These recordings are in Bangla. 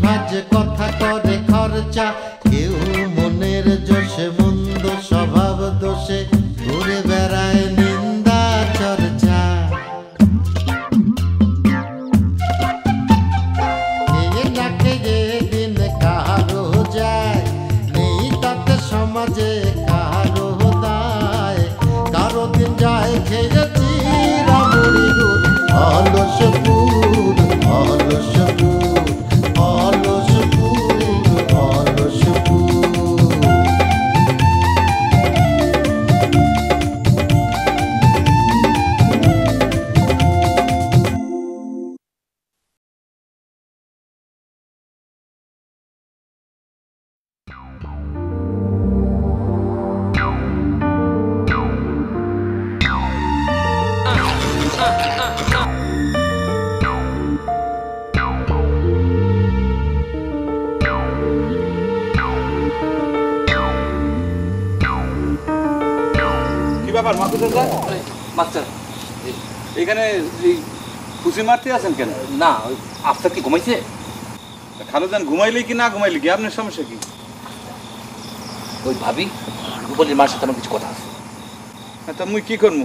ভাজ কথা করে খরচা, কেউ মনের জোশে মন্দ স্বভাব দোষে ঘুরে বেড়ায় নিন্দা চর্চা। খেয়ে না খেয়ে দিন কারো যায়, নেই তাতে সমাজে কারো দায়। কারো দিন যায় খেয়েছি রামুড়ি গুড়, অলসপুর অলসপুর অলসপুর অলসপুর। কি ব্যাপার মাকুস চাচা? মাস্টার এখানে এই খুশি মারতে আছেন কেন? না, ওই আফসার কি ঘুমাইছে? খালুজান ঘুমাইলি কি না ঘুমাইলি কি, আপনার সমস্যা কি? ওই ভাবি রূপালীর মার সাথে আমার কিছু কথা আছে। হ্যাঁ, তা মুই কি করবো?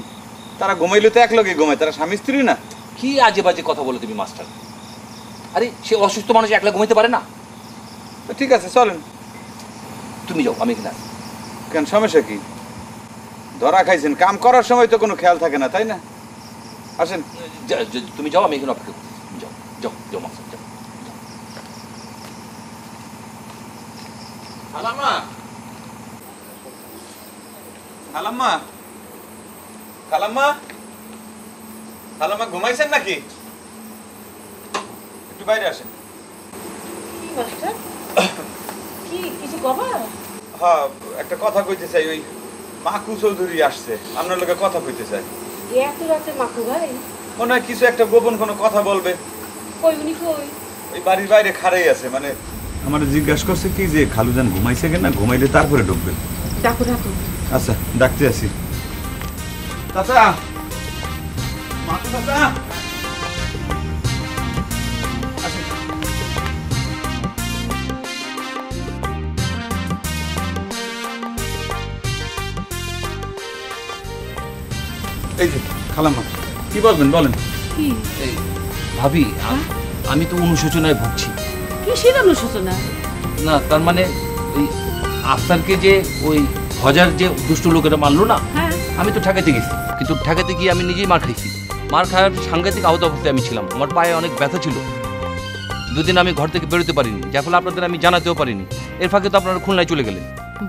তারা ঘুমাইলে তো এক লগে ঘুমায়, তারা স্বামী স্ত্রী না। কি আজে বাজে কথা বলো তুমি মাস্টার। আরে সে অসুস্থ মানুষ একলা ঘুমাইতে পারে না। তো ঠিক আছে চলেন। তুমি যাও, আমি এখানে আছি। কেন সমস্যা কি? ধরা খাইছেন, কাম করার সময় তো কোনো খেয়াল থাকে না, তাই না? আসেন। তুমি যাও, আমি এখানে অপেক্ষা করছি। যাও যাও যাও মাস্টার, যাও। খালাম্মা, খালাম্মা, খালাম্মা, খালাম্মা ঘুমাইছেন নাকি? একটু বাইরে আসেন। কি মাস্টার, কি কিছু কবা? হ্যাঁ, একটা কথা কইতে চাই। ওই মাকু চৌধুরী আসছে, আপনার লোকে কথা কইতে চাই। এত রাতে মাকু ভাই? মনে হয় কিছু একটা গোপন কোনো কথা বলবে। কই উনি কই? ওই বাড়ির বাইরে খাড়াই আছে। মানে আমার জিজ্ঞাসা করছে কি যে খালুজান ঘুমাইছে কেন, ঘুমাইলে তারপরে ঢুকবে। ডাকো ডাকো। আচ্ছা, ডাকতে আসি। চাচা, মাকু চাচা, আসেন। এই যে খালাম্মা, কি বলবেন বলেন। কি এই ভাবি, আমি তো অনুশোচনায় ভুগছি। কিসের অনুশোচনা? না তার মানে ওই আফসারকে যে ওই হজার যে দুষ্ট লোকেরা মারলো না, হ্যাঁ আমি তো ঠেকাতে গেছি, কিন্তু ঠেকাতে গিয়ে আমি নিজেই মার খাইছি। মার খাওয়ার সাংঘাতিক আহত অবস্থায় আমি ছিলাম, আমার পায়ে অনেক ব্যথা ছিল। দুদিন আমি ঘর থেকে বেরোতে পারিনি, যার ফলে আপনাদের আমি জানাতেও পারিনি। এর ফাঁকে তো আপনারা খুলনায় চলে গেলেন।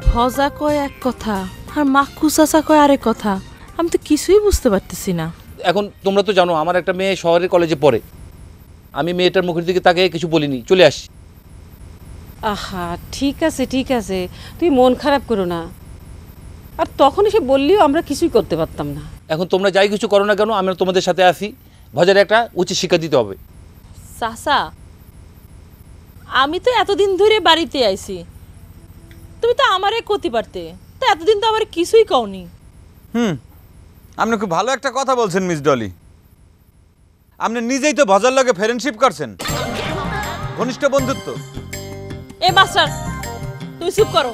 ভজা কয় এক কথা আর মাক্কু চাচা কয় আরেক কথা, আমি তো কিছুই বুঝতে পারতেছি না। এখন তোমরা তো জানো আমার একটা মেয়ে শহরের কলেজে পড়ে, আমি মেয়েটার মুখের দিকে তাকে কিছু বলিনি, চলে আসি। আহা ঠিক আছে ঠিক আছে, তুই মন খারাপ করো না। আর তখন এসে বললিও আমরা কিছুই করতে পারতাম না। এখন তোমরা যাই কিছু করো না কেন, আমরা তোমাদের সাথে আসি। ভজারে একটা উচিত শিক্ষা দিতে হবে। চাচা, আমি তো এতদিন ধরে বাড়িতে আইছি, তুমি তো আমারে ক্ষতি পারতে, তো এতদিন তো আমার কিছুই কওনি। আপনি খুব ভালো একটা কথা বলছেন মিস ডলি। আপনি নিজেই তো ভজার লগে ফ্রেন্ডশিপ করছেন, ঘনিষ্ঠ বন্ধুত্ব। এ মাস্টার, তুমি চুপ করো।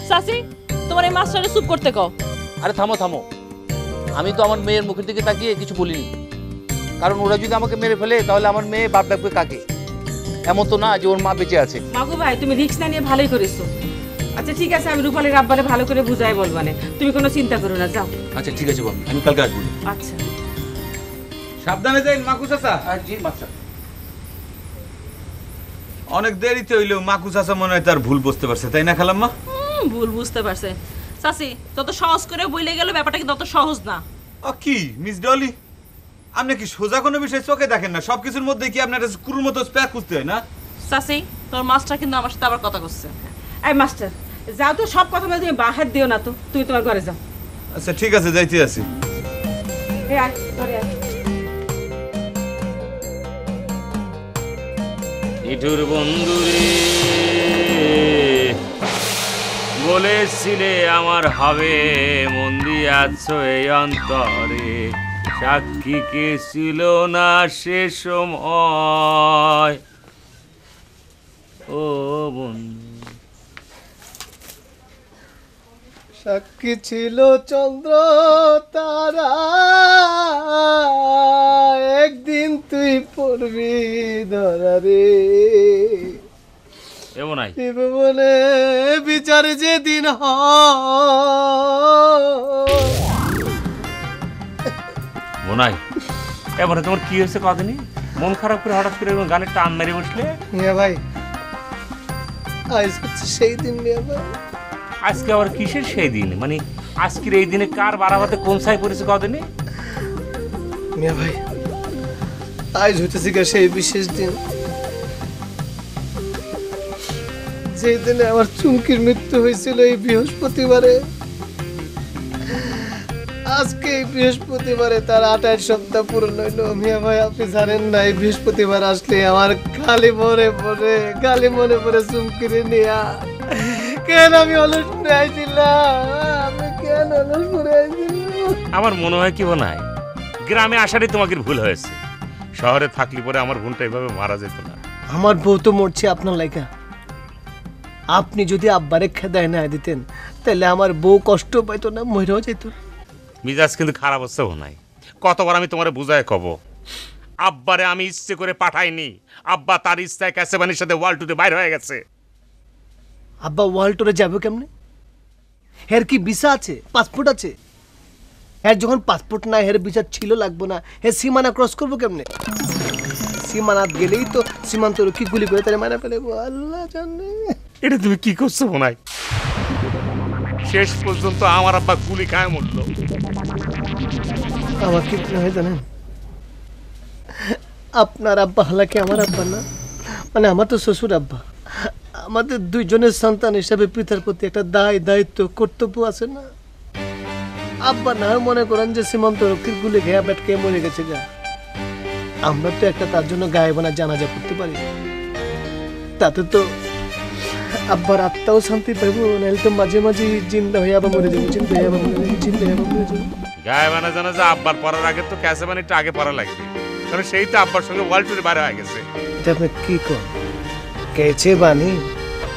চাচি, তোমার এই মাস্টারে চুপ করতে কও। আরে থামো থামো, আমি তো আমার মেয়ের মুখের দিকে তাকিয়ে কিছু বলিনি, কারণ ওরা যদি আমাকে মেরে ফেলে তাহলে আমার মেয়ে বাপ ডাকবে কাকে? এমন তো না যে ওর মা বেঁচে আছে। মাগু ভাই, তুমি রিস্ক না নিয়ে ভালোই করেছো। আচ্ছা ঠিক আছে, আমি রূপালীর আব্বারে ভালো করে বুঝাই বলবানে, তুমি কোনো চিন্তা করো না, যাও। আচ্ছা ঠিক আছে বাবা, আমি কালকে আসবো। আচ্ছা সাবধানে যাই মাকু চাচা। জি মাস্টার। অনেক দেরিতে হইলেও মাকু চাচা মনে হয় তার ভুল বুঝতে পারছে, তাই না খালাম্মা? ভুল বুঝতে পারছে। চাচি, তত সহজ করে বইলে গেল, ব্যাপারটা কিন্তু অত সহজ না। কি মিস ডলি, আপনি কি সোজা কোনো বিষয় চোখে দেখেন না? সবকিছুর মধ্যে কি আপনার কুকুর মতো স্প্যাক খুঁজতে হয় না? চাচি, তোর মাস্টার কিন্তু আমার সাথে আবার কথা করছে। এই মাস্টার, যাও তো, সব কথা বলে তুমি বাহার দিও না তো, তুমি তোমার ঘরে যাও। আচ্ছা ঠিক আছে, যাইতে আছি। এই আয়, ঘরে আয়। নিঠুর বন্ধুরে বলেছিলে আমার হবে, মন দিয়াছ এই অন্তরে, সাক্ষী কে ছিল না সে সময়। ও বন্ধু। সাক্ষী ছিল চন্দ্র তারা, একদিন তুই পড়বি ধরা রে। এ বোনাই, বলে বিচার যেদিন বোনাই, এবারে তোমার কি হয়েছে কদিনই মন খারাপ করে হঠাৎ করে এরকম গানের টান মেরে বসলে? মিয়া ভাই, আজ হচ্ছে সেই দিন মিয়া ভাই। আজকে আবার কিসের সেই দিন? মানে আজকের এই দিনে কার বারাবাতে কোন সাই পড়েছে কদিনই? মিয়া ভাই, আজ হইতেছে গা সেই বিশেষ দিন, যে দিনে আমার চুমকির মৃত্যু হয়েছিল এই বৃহস্পতিবারে। আজকে এই বৃহস্পতিবারে তার 28 সপ্তাহ পূরণ হইল। মিয়া ভাই, আপনি জানেন না এই বৃহস্পতিবার আসলে আমার খালি মনে পড়ে চুমকিরে নিয়া। কেন আমি অলসপুরে আইছিলাম? আমি কেন অলসপুরে আইছিলাম? আমার মনে হয় কি বোনাই, গ্রামে আসারই তোমাকে ভুল হয়েছে। শহরে থাকলে পরে আমার বোনটা এভাবে মারা যেত না। আমার বউ তো মরছে আপনার লাইকা। আপনি যদি আব্বারে খেদায় না দিতেন তাহলে আমার বউ কষ্ট পাইতো না, মরেও যেত। মিজাজ কিন্তু খারাপ হচ্ছে বোনাই। কতবার আমি তোমারে বুঝায় কব, আব্বারে আমি ইচ্ছে করে পাঠাইনি। আব্বা তার ইচ্ছায় ক্যাসেবানির সাথে ওয়ালটুতে বাইর হয়ে গেছে। আব্বা ওয়ার্ল্ডে যাবে কেমনে? এর কি ভিসা আছে, পাসপোর্ট আছে? এর যখন পাসপোর্ট নাই, এর ভিসা ছিল লাগবো না, এর সীমানা ক্রস করবো কেমনে? সীমানাত গেলেই তো সীমান্ত রক্ষী গুলি করে তারা মারা ফেলে। আল্লাহ জানে। এটা তুমি কি করছো বোনাই? শেষ পর্যন্ত আমার আব্বা গুলি খায় মরলো। আমার কি মনে হয় জানেন, আপনার আব্বা হালাকি আমার আব্বা না, মানে আমার তো শ্বশুর আব্বা। আমাদের দুইজনের সন্তান হিসাবে পিতার প্রতি একটা দায়িত্ব কর্তব্য আছে না? আব্বা না মনে করেন যে সীমান্ত রক্ষীর গুলি খেয়া ব্যাটকে মরে গেছে গা, আমরা তো একটা তার জন্য গায়েবানা জানাজা করতে পারি। তাতে তো আব্বার আত্মাও শান্তি পাইব, নাহলে তো মাঝে মাঝে জিন্দা হয়ে আবার মরে যাবো, জিন্দা হয়ে আবার মরে যাবো, জিন্দা হয়ে আবার মরে যাবো। গায়ে বানা জানা যে আব্বার পড়ার আগে তো ক্যাসেবানিটা আগে পড়া লাগবে, কারণ সেই তো আব্বার সঙ্গে ওয়ালটুতে বাইরে হয়ে গেছে। এটা আপনি কি কর? কেছে বানি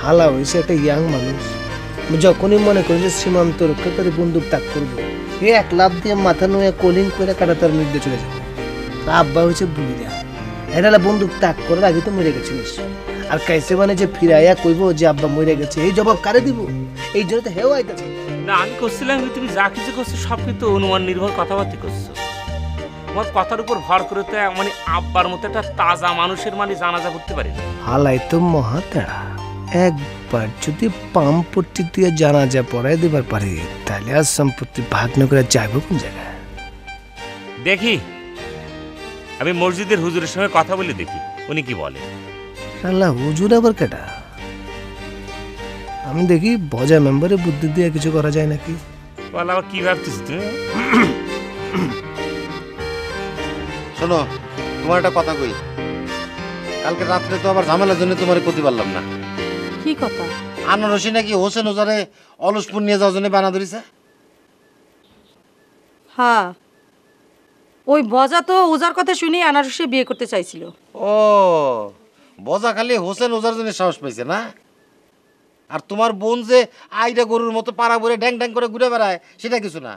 হালা হয়েছে একটা ইয়াং মানুষ, যখনই মনে করেন যে সীমান্ত রক্ষাকারী বন্দুক তাক করবো, এই এক লাভ দিয়ে মাথা নুয়ে কোলিং করে কাটাতার মধ্যে চলে যাবে। আব্বা হয়েছে বুড়িরা, এটা বন্দুক তাক করার আগে তো মরে গেছে নিশ্চয়। আর কাইসে মানে যে ফিরাইয়া কইব যে আব্বা মরে গেছে, এই জবাব কারে দিব? এই জন্য তো হেও আইতাছে না। আমি করছিলাম তুমি যা কিছু করছো সব কিন্তু অনুমান নির্ভর কথাবার্তা করছো। তোমার কথার উপর ভর করে তো মানে আব্বার মতো একটা তাজা মানুষের মানে জানাজা করতে পারি। হালাই তো মহাতেড়া, একবার যদি পাম্পট্টি দিয়ে জানাজা পড়াই দিবার পারে তাহলে আর সম্পত্তি ভাগ না করে যাইব কোন জায়গায়? দেখি আমি মসজিদের হুজুরের সঙ্গে কথা বলে দেখি উনি কি বলে। আল্লাহ হুজুর আবার কেটা? আমি দেখি বজা মেম্বারে বুদ্ধি দিয়ে কিছু করা যায় নাকি। বল আবার কি ভাবছিস তুমি? শোনো, তোমার একটা কথা কই। কালকে রাত্রে তো আবার ঝামেলার জন্য তোমার করতে পারলাম না। কি কথা? আনারসি নাকি হোসেন ওজারে অলসপুর নিয়ে যাওয়ার জন্য বানা ধরিছে। হ্যাঁ, ওই বজা তো ওজার কথা শুনেই আনারসে বিয়ে করতে চাইছিল। ও বজা খালি হোসেন ওজার জন্য সাহস পাইছে না? আর তোমার বোন যে আইডা গরুর মতো পাড়া ভরে ড্যাং ড্যাং করে ঘুরে বেড়ায় সেটা কিছু না।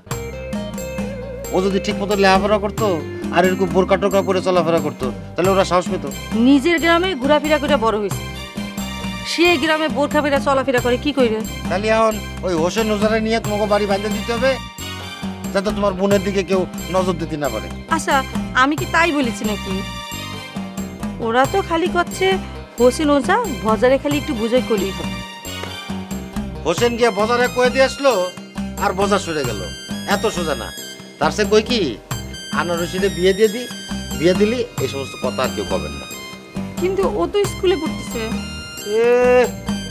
ও যদি ঠিক মতো লেখাপড়া করতো আর এরকম বোরকা টোরকা পরে চলাফেরা করতো তাহলে ওরা সাহস পেত। নিজের গ্রামে ঘোরাফেরা করে বড় হয়েছে, সে গ্রামে বোরখা ফেরা চলাফেরা করে কি কইরে? তাহলে এখন ওই হোসেন ওজারে নিয়ে তোমাকে বাড়ি বাঁধতে দিতে হবে যাতে তোমার বোনের দিকে কেউ নজর দিতে না পারে। আচ্ছা, আমি কি তাই বলেছি নাকি? ওরা তো খালি করছে হোসেন ওজা, বজারে খালি একটু বুঝাই করলেই হবে। হোসেন গিয়ে বাজারে কয়ে দিয়ে আসলো আর বাজার সরে গেল, এত সোজা না। তার সে কই কি আনারসিরে বিয়ে দিয়ে দি, বিয়ে দিলি এই সমস্ত কথা আর কেউ কবেন না। কিন্তু ও তো স্কুলে পড়তেছে। এ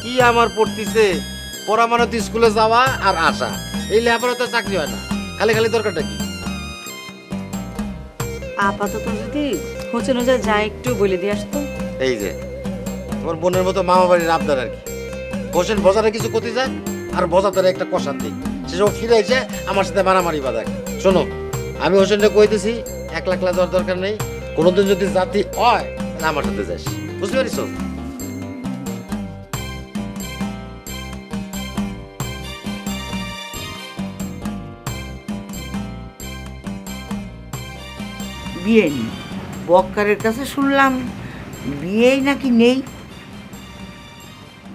কি আমার পড়তিছে? পড়া মানে তো স্কুলে যাওয়া আর আসা, এই লেখাপড়া তো চাকরি হয় না। খালি খালি দরকারটা কি? আপাতত যদি হোসেন ওজা যায় একটু বলে দিয়ে আসতো। এই যে তোমার বোনের মতো মামা বাড়ির আবদার আর কি। হোসেন বাজারে কিছু করতে যায় আর বাজারে একটা কষান দিই, সেসব ফিরে এসে আমার সাথে মারামারি বাঁধা। শোনো, আমি হোসেনটা কইতেছি 1 লাখ দেওয়ার দরকার নেই। কোনোদিন যদি জাতি হয় তাহলে আমার সাথে যাস, বুঝতে পারিস? বিয়ে নেই, বক্কারের কাছে শুনলাম বিয়েই নাকি নেই,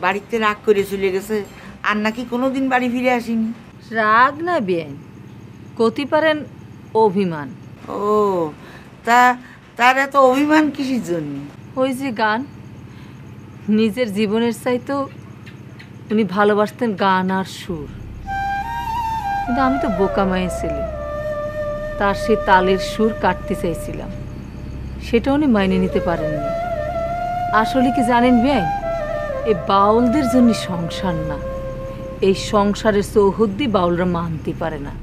বাড়িতে রাগ করে চলে গেছে, আর নাকি কোনোদিন বাড়ি ফিরে আসেনি। রাগ না বেআইন, কতি পারেন অভিমান। ও তা তার এত অভিমান কিসের জন্য? ওই যে গান, নিজের জীবনের চাইতেও উনি ভালোবাসতেন গান আর সুর। কিন্তু আমি তো বোকা মায়ের ছেলে, তার সে তালের সুর কাটতে চাইছিলাম, সেটা উনি মাইনে নিতে পারেননি। আসলে কি জানেন বেআইন, এই বাউলদের জন্য সংসার না, এই সংসারের চৌহদ্দি বাউলরা মানতে পারে না।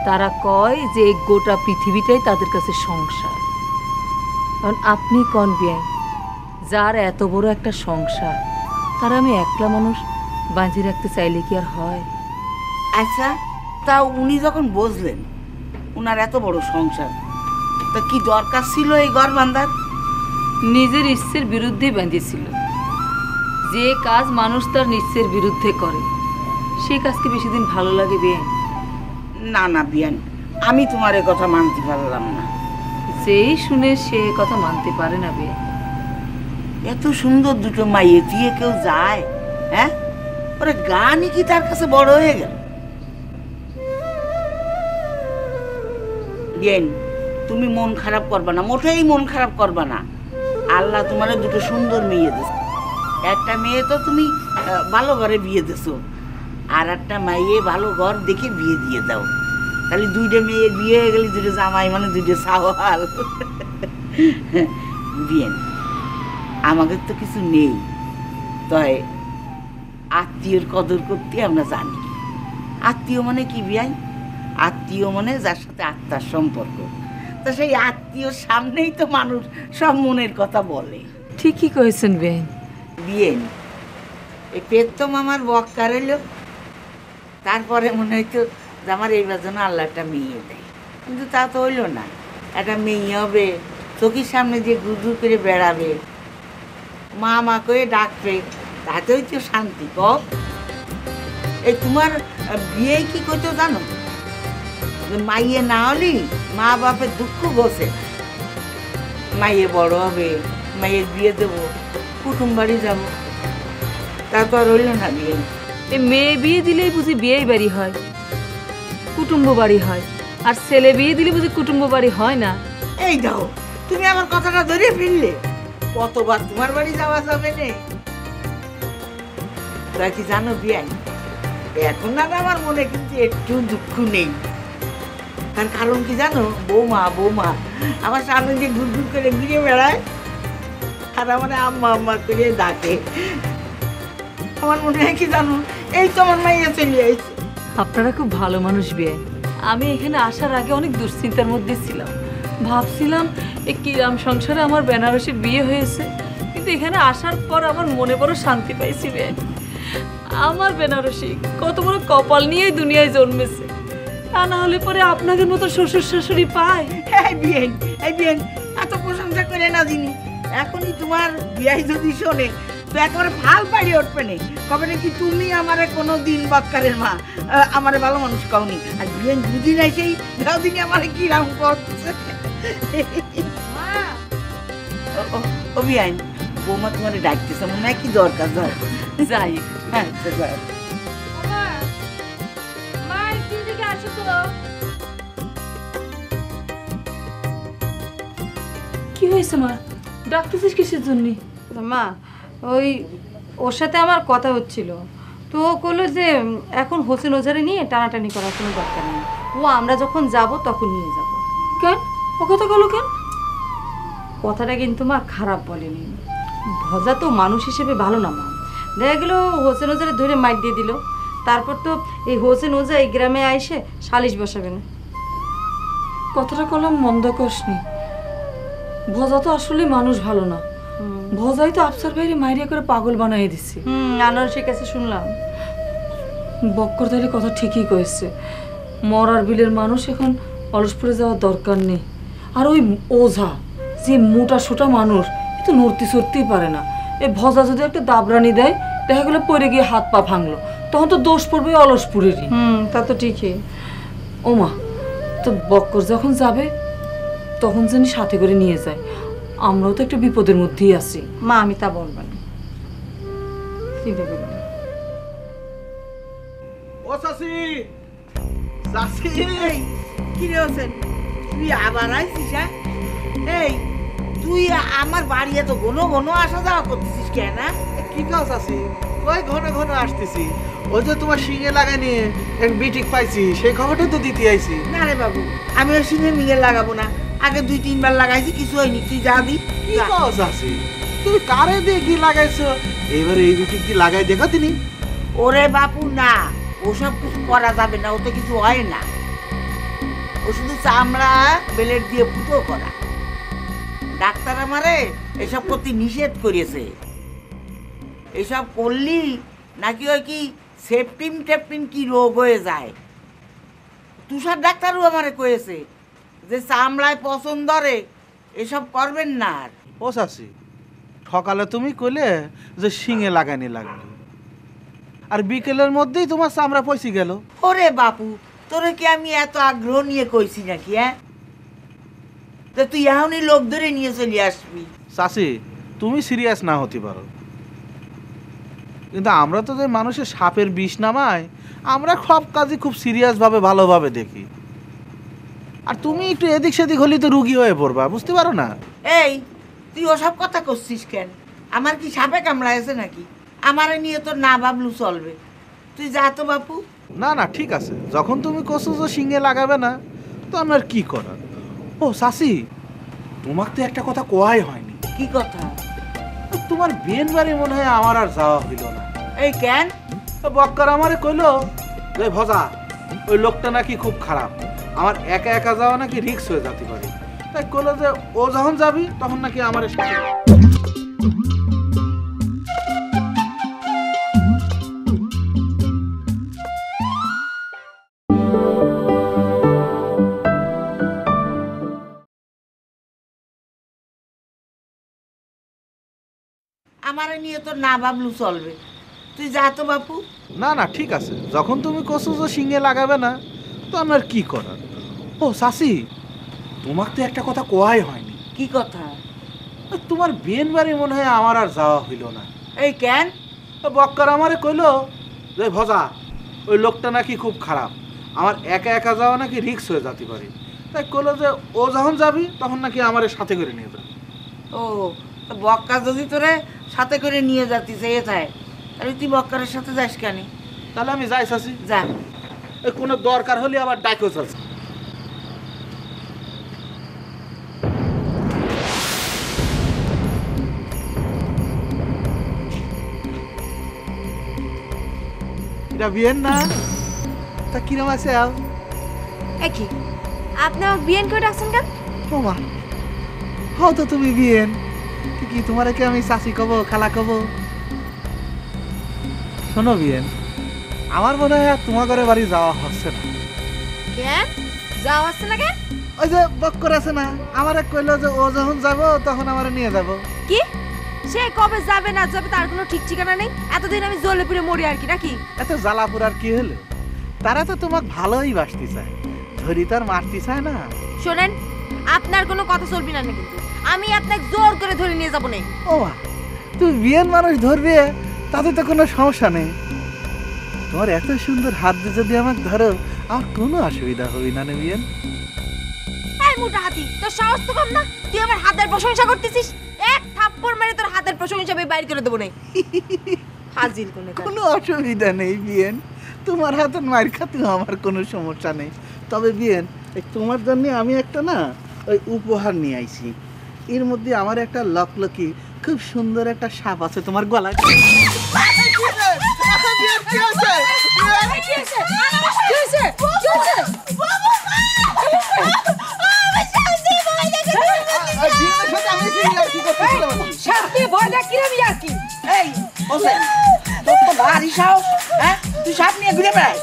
তারা কয় যে এই গোটা পৃথিবীটাই তাদের কাছে সংসার। কারণ আপনি কন বেআইন, যার এত বড় একটা সংসার, তারা আমি একলা মানুষ বাঁচিয়ে রাখতে চাইলে কি আর হয়? আচ্ছা, তা উনি যখন বুঝলেন উনার এত বড় সংসার, তা কি দরকার ছিল এই ঘর বাঁধার? নিজের ইচ্ছের বিরুদ্ধে বেঁধেছিল। যে কাজ মানুষ তার নিশ্চের বিরুদ্ধে করে, সে কাজকে বেশি দিন ভালো লাগে বেআইন? না না বিয়ান, আমি তোমার এ কথা মানতে পারলাম না। যেই শুনে সে কথা মানতে পারে না বেআইন। এত সুন্দর দুটো মাইয়ে দিয়ে কেউ যায়? হ্যাঁ, ওরে গানই কি তার কাছে বড় হয়ে গেল? বিয়ান, তুমি মন খারাপ করবা না, মোটেই মন খারাপ করবা না। আল্লাহ তোমার দুটো সুন্দর মেয়ে দিয়েছে। একটা মেয়ে তো তুমি ভালো ঘরে বিয়ে দিছো, আর একটা মাইয়ে ভালো ঘর দেখে বিয়ে দিয়ে দাও, তাহলে দুইটা মেয়ে বিয়ে হয়ে গেলে দুটো জামাই মানে দুটো সাওয়াল। বিয়েন, আমাদের তো কিছু নেই, তাই আত্মীয়র কদর করতে আমরা জানি। আত্মীয় মানে কি বিয়াই? আত্মীয় মানে যার সাথে আত্মার সম্পর্ক। তো সেই আত্মীয়র সামনেই তো মানুষ সব মনের কথা বলে। ঠিকই কয়েছেন বেআইন। বিয়েন, এই পেট তো মামার বক্কার এলো, তারপরে মনে হইতো যে আমার এইবার জন্য আল্লাহ একটা মেয়ে দেয়, কিন্তু তা তো হইলো না। একটা মেয়ে হবে, চোখের সামনে দিয়ে গুড় করে বেড়াবে, মা মা করে ডাকবে, তাতেই তো শান্তি। কব এই তোমার বিয়ে কি করতো জানো? মাইয়ে না হলি মা বাপের দুঃখ বসে, মাইয়ে বড় হবে, মাইয়ের বিয়ে দেবো, কুটুম বাড়ি যাবো, তা তো আর হইল না বিয়ে। এই মেয়ে বিয়ে দিলেই বুঝি বিয়েই বাড়ি হয়, কুটুম্ব বাড়ি হয়, আর ছেলে বিয়ে দিলে বুঝি কুটুম্ব বাড়ি হয় না? এই দাও, তুমি আমার কথাটা ধরে ফেললে। কতবার তোমার বাড়ি যাওয়া যাবে না? তোরা কি জানো বিয়াই, এখন না আমার মনে কিন্তু একটু দুঃখ নেই। তার কারণ কি জানো? বৌমা বৌমা আমার সামনে দিয়ে ঘুর ঘুর করে ঘুরে বেড়ায়, আর আমার আম্মা আম্মা করে ডাকে। আমার মনে হয় কি জানো, এই তো আমার মাইয়া চলে আইছে। আপনারা খুব ভালো মানুষ বিয়াই। আমি এখানে আসার আগে অনেক দুশ্চিন্তার মধ্যে ছিলাম, ভাবছিলাম এই কিরাম সংসারে আমার বেনারসির বিয়ে হয়েছে, কিন্তু এখানে আসার পর আমার মনে বড় শান্তি পাইছি বিয়াই। আমার বেনারসি কত বড় কপাল নিয়ে দুনিয়ায় জন্মেছে, তা না হলে পরে আপনাদের মতো শ্বশুর শাশুড়ি পায়? এই বিয়েন এত প্রশংসা করে না দিনি, এখনই তোমার বিয়াই যদি শোনে তো একেবারে ফাল পাড়ি উঠবে না, কবে নাকি তুমি আমারে কোনো দিন বক্কারের মা, আমারে ভালো মানুষ কওনি। আর বিয়েন দুদিন এসেই দাও দিনই আমারে কি রাম করছে। ও বিয়াইন, বৌমা তোমারে ডাকতেছে, মনে হয় কি দরকার? যাও যাই। হ্যাঁ কি হয়েছে মা, ডাকতেছিস কিসের জন্য? মা, ওই ওর সাথে আমার কথা হচ্ছিল, তো ও বললো যে এখন হোসেন ওজারে নিয়ে টানাটানি করার কোনো দরকার নেই, ও আমরা যখন যাব তখন নিয়ে যাব। কেন ও কথা গেল কেন? কথাটা কিন্তু মা খারাপ বলেনি, ভজা তো মানুষ হিসেবে ভালো না মা। দেখা গেল হোসেন ওজারে ধরে মাইর দিয়ে দিল, তারপর তো এই হোসেন ওজা এই গ্রামে আইসে সালিশ বসাবে না। কথাটা কলাম মন্দ কসনি, ভজা তো আসলে মানুষ ভালো না, ভজাই তো আফসার ভাইরে মাইরিয়া করে পাগল বানাই দিচ্ছে। আনারসের কাছে শুনলাম। বক্কর তাহলে কথা ঠিকই কয়েছে, মরার বিলের মানুষ এখন অলসপুরে যাওয়ার দরকার নেই। আর ওই ওঝা যে মোটা সোটা মানুষ, এ তো নড়তে চড়তেই পারে না, এই ভজা যদি একটা দাবরানি দেয়, দেখা গেলো পড়ে গিয়ে হাত পা ভাঙলো, তখন তো দোষ পড়বে অলসপুরেরই। তা তো ঠিকই। ও মা, তো বক্কর যখন যাবে তখন যেন সাথে করে নিয়ে যায়। আমরাও তো একটা বিপদের মধ্যেই আছি। মা আমি তা বলবো না, চিন্তা করো না। ও চাচি, চাচি কি রে হোসেন, তুই আবার আইছিস? এই তুই আমার বাড়ি এত ঘন ঘন আসা যাওয়া করতেছিস কেন? কি কাজ চাচি? কই ঘন ঘন আসতেছি, ওই যে তোমার শিঙে লাগাই নিয়ে এক বিটিক পাইছি, সেই খবরটাই তো দিতে আইছি। না রে বাবু, আমি ওর সিংহে মিঙে লাগাবো না, আগে 2-3 বার লাগাইছি, কিছু হয়নি, তুই যা দি। কি কাজ চাচি? তুমি কারে দিয়ে কি লাগাইছো? এবারে এই বিটিক দিয়ে লাগাই দেখা তিনি। ওরে বাপু না, ওসব কিছু করা যাবে না, ওতে কিছু হয় না। ও শুধু চামড়া বেলেট দিয়ে ফুটো করা। ডাক্তার আমারে এসব করতে নিষেধ করেছে। এসব করলি নাকি ওই কি সেপটিন টেপটিন কি রোগ হয়ে যায়। তুষার ডাক্তারও আমারে কয়েছে যে চামড়ায় পছন্দ ধরে, এসব করবেন না। আর ও চাচি, সকালে তুমি কইলে যে শিঙে লাগাইনি লাগবে, আর বিকেলের মধ্যেই তোমার চামড়া পয়সি গেল। ওরে বাপু, তোরে কি আমি এত আগ্রহ নিয়ে কইছি নাকি? তো তুই এখনই লোক ধরে নিয়ে চলে আসবি। চাচি, তুমি সিরিয়াস না হতে পারো, কিন্তু আমরা তো যে মানুষের সাপের বিষ নামায়, আমরা সব কাজই খুব সিরিয়াসভাবে ভালোভাবে দেখি। আর তুমি একটু এদিক সেদিক হলেই তো রুগী হয়ে পড়বা, বুঝতে পারো না? এই তুই ওসব কথা করছিস কেন? আমার কি সাপে কামড়াইছে নাকি? আমারে নিয়ে তো না ভাবলু চলবে। তুই যা তো বাপু। না না, ঠিক আছে, যখন তুমি কষো যে শিঙে লাগাবে না, তো আমার কি করার। ও চাচি, তোমাকে তো একটা কথা কোয়াই হয়নি। কি কথা? তোমার বিয়ের বাড়ি মনে হয় আমার আর যাওয়া হইল না। এই কেন? বক্কর আমারে কইলো যে ভজা, ওই লোকটা নাকি খুব খারাপ, আমার একা একা যাওয়া নাকি রিস্ক হয়ে যেতে পারে। তাই কইলো যে ও যখন যাবি তখন নাকি আমার সাথে। আমারে নিয়ে তো না ভাবলু চলবে। তুই যা তো বাপু। না না, ঠিক আছে, যখন তুমি কষো যে শিঙে লাগাবে না, তো আমার কি করার। ও চাচি, তোমাকে তো একটা কথা কোয়াই হয়নি। কি কথা? তোমার বিয়ের বাড়ি মনে হয় আমার আর যাওয়া হইল না। এই কেন? বক্কর আমারে কইলো যে ভজা, ওই লোকটা নাকি খুব খারাপ, আমার একা একা যাওয়া নাকি রিস্ক হয়ে যেতে পারে। তাই কইলো যে ও যখন যাবি তখন নাকি আমার সাথে করে নিয়ে যাবে। ও, বক্কা যদি তোরে সাথে করে নিয়ে যাতিছে এথায়, তাহলে তুই বক্কারের সাথে যাস কেন? তাহলে আমি যাই চাচি। যা। কোনো দরকার হলে আবার ডাকো চাচি। এটা বিয়েন না? তা কিরম আছে? একই আপনি আমার বিয়েন করে ডাকছেন কেন? ওমা, হও তো তুমি বিয়েন, কি তোমার কি আমি চাচি কব, খালা কব? শোনো বিয়েন, আমার মনে হয় তোমার ঘরে বাড়ি যাওয়া হচ্ছে না। কেন যাওয়া হচ্ছে না কেন? ওই যে বক্কর আছে না, আমারে কইলো যে ও যখন যাব তখন আমারে নিয়ে যাব। কি সে কবে যাবে না যাবে তার কোনো ঠিক ঠিকানা নেই? এতদিন আমি জ্বলে পুড়ে মরি আর কি নাকি? এত জ্বালাপুর আর কি হলো? তারা তো তোমাকে ভালোই বাসতে চায়, ধরি তো আর মারতে চায় না। শোনেন, আপনার কোনো কথা চলবি না কিন্তু আমি আপনাকে জোর করে ধরে নিয়ে যাবো না। ও মা, তুই বিয়ের মানুষ ধরবে তাতে তো কোনো সমস্যা নেই। তোমার এত সুন্দর হাত দিয়ে যদি আমাকে ধরো, আমার কোনো অসুবিধা হবে না। বিয়েন, এই মোটা হাতি, তোর সাহস তো কম না? তুই আমার হাতের প্রশংসা করতেছিস? এক থাপ্পড় মেরে তোর হাতের প্রশংসা আমি বাইর করে দেবো না। হাজির কোনো অসুবিধা নেই বিয়েন, তোমার হাতের মার খাতেও আমার কোনো সমস্যা নেই। তবে বিয়েন, তোমার জন্য আমি একটা না ওই উপহার নিয়ে আইছি। এর মধ্যে আমার একটা লকলকি খুব সুন্দর একটা সাপ আছে তোমার গলায়। ভারী সাহস, হ্যাঁ? তুই সাপ নিয়ে ঘুরে বেড়াস?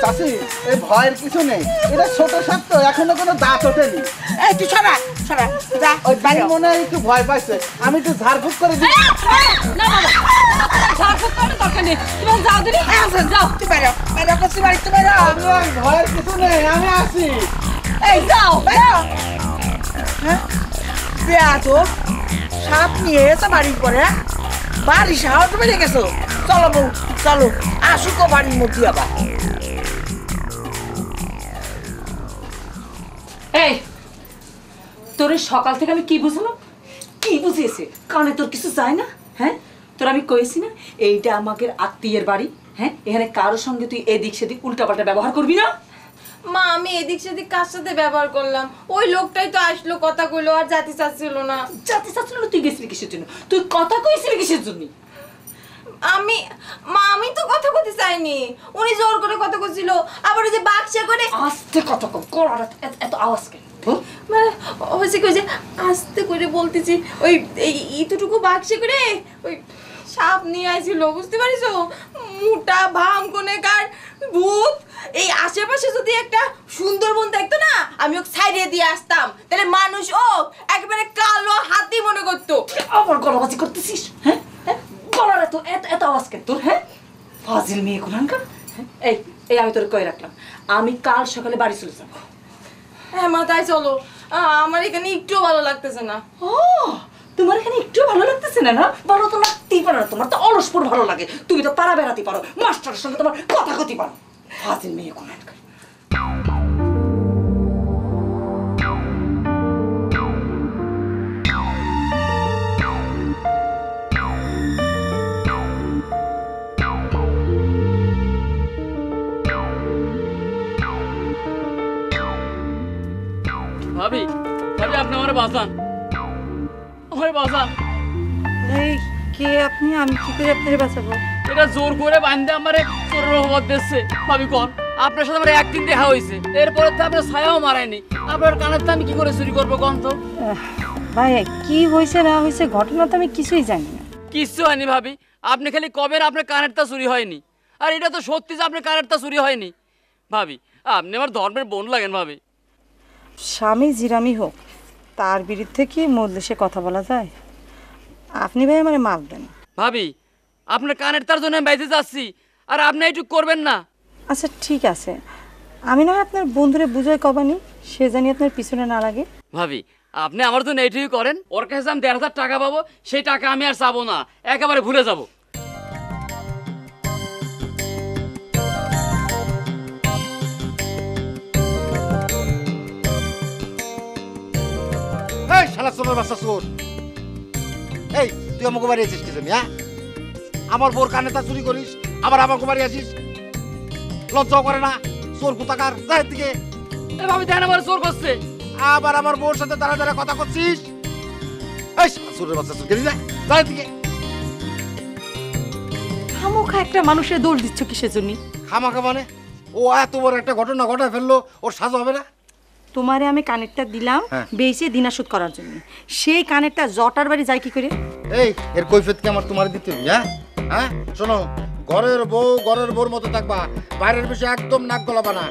চাচি, এই ভয়ের কিছু নেই, এটা ছোট সাপ তো, এখনো কোনো দাঁত ওঠেনি। এই তুই সরা সরা, যা। ওই বাড়ি মনে হয় একটু ভয় পাইছে, আমি একটু ঝাড়ফুঁক করে দিই। না না না, ঝাড়ফুঁক করার দরকার নেই, তুমি যাও দিদি। যাও, তুই বেরো বেরো, করছি বাড়িতে বেরো। ভয়ের কিছু নেই, আমি আছি। এই যাও যাও। হ্যাঁ তো সাপ নিয়ে এসে বাড়ির পরে বাড়ি সাহস বেড়ে গেছো। চলো বউ চলো, আসুকো বাড়ির মধ্যে আবার। এই তোর সকাল থেকে আমি কি বুঝলাম, কি বুঝিয়েছে? কানে তোর কিছু যায় না? হ্যাঁ তোর আমি কইছি না এইটা আমাদের আত্মীয়ের বাড়ি, হ্যাঁ এখানে কারোর সঙ্গে তুই এদিক সেদিক উল্টাপাল্টা ব্যবহার করবি না। মা আমি এদিক সেদিক কার সাথে ব্যবহার করলাম? ওই লোকটাই তো আসলো, কথা কইলো, আর জাতি চাচ্ছিল না। জাতি চাচ্ছিল না? তুই গেছিলি কিসের জন্য? তুই কথা কইছিলি কিসের জন্য? আমি তো কথা কইতে চাইনি, উনি জোর করে কথা কইছিল। আবার ওই যে বাক্সা করে আস্তে কথা কম কর, এত আওয়াজ কেন? মানে হয়েছে কি যে আস্তে করে বলতেছি, ওই এইটুকু বাক্সে করে ওই সাপ নিয়ে আইছিল, বুঝতে পারিস? মোটা ভাম কোনে কার ভূত। এই আশেপাশে যদি একটা সুন্দরবন দেখতো না, আমি ওকে ছাইড়িয়ে দিয়ে আসতাম, তাহলে মানুষ ও একেবারে কালো হাতি মনে করতো। আবার গলাবাজি করতেছিস? হ্যাঁ গলার এত আওয়াজ কেন তোর? হ্যাঁ ফাজিল মেয়ে কোনখানকার। এই আমি তোর কয়ে রাখলাম, আমি কাল সকালে বাড়ি চলে যাবো। হ্যাঁ মা তাই চলো, আমার এখানে একটুও ভালো লাগতেছে না। ও তোমার এখানে একটু ভালো লাগতেছে না? না ভালো তো লাগতেই পারে না, তোমার তো অলসপুর ভালো লাগে। তুমি তো পাড়া বেড়াতে পারো, মাস্টারের সঙ্গে তোমার কথা কতি পারো। ফাজিল মেয়ে কোনখানকার। ভাবি ভাবি আপনি আমার বাঁচান, আমার বাঁচান। এই কে আপনি? আমি কি করে আপনারে বাঁচাবো? এটা জোর করে বাঁধতে আমারে চোরের অপবাদ দিচ্ছে। ভাবি কোন আপনার সাথে আমার একদিন দেখা হয়েছে, এরপরে তো আপনার ছায়াও মারায়নি। আপনার কানের তো আমি কি করে চুরি করবো কোন? তো ভাই কি হয়েছে না হয়েছে ঘটনা তো আমি কিছুই জানি না। কিচ্ছু হয়নি ভাবি, আপনি খালি কবেন আপনার কানেরটা চুরি হয়নি, আর এটা তো সত্যি যে আপনার কানেরটা চুরি হয়নি। ভাবি আপনি আমার ধর্মের বোন লাগেন ভাবি। স্বামী জিরামি হোক, তার বিরুদ্ধে কি মজলিসে কথা বলা যায়? আপনি ভাই আমার মাফ দেন। ভাবি আপনার কানের তার জন্য আমি বাইতে যাচ্ছি, আর আপনি এইটুক করবেন না। আচ্ছা ঠিক আছে, আমি না হয় আপনার বন্ধুরে বুঝাই কবানি, সে জানি আপনার পিছনে না লাগে। ভাবি আপনি আমার জন্য এইটুকুই করেন, ওর কাছে আমি ১,৫০০ টাকা পাবো, সেই টাকা আমি আর চাবো না, একেবারে ভুলে যাবো। এই শালা চোরের বাচ্চা চোর! এই তুই আমাকে বাড়ি আছিস কি জন্য? হ্যাঁ আমার বোর কানে তা চুরি করিস, আবার আমাকে বাড়ি আসিস? লজ্জাও করে না? চোর কোথাকার, যাই দিকে। ভাবি দেখেন আমার চোর করছে, আবার আমার বোর সাথে দাঁড়া দাঁড়া কথা করছিস। এই শালা চোরের বাচ্চা চোর, গেলি যা, যাই দিকে। খামোখা একটা মানুষের দোষ দিচ্ছ কিসের জন্য? খামাখা মানে? ও এত বড় একটা ঘটনা ঘটায় ফেললো, ওর সাজা হবে না? তোমারে আমি কানেরটা দিলাম বেশি দিনাশোধ করার জন্য, সেই কানেরটা জটার বাড়ি যায় কি করে? এই এর কৈফিয়ত কি আমার তোমার দিতে হবে? হ্যাঁ হ্যাঁ শোনো, ঘরের বউর মতো থাকবা, বাইরের বিষয়ে একদম নাক গলাবা না।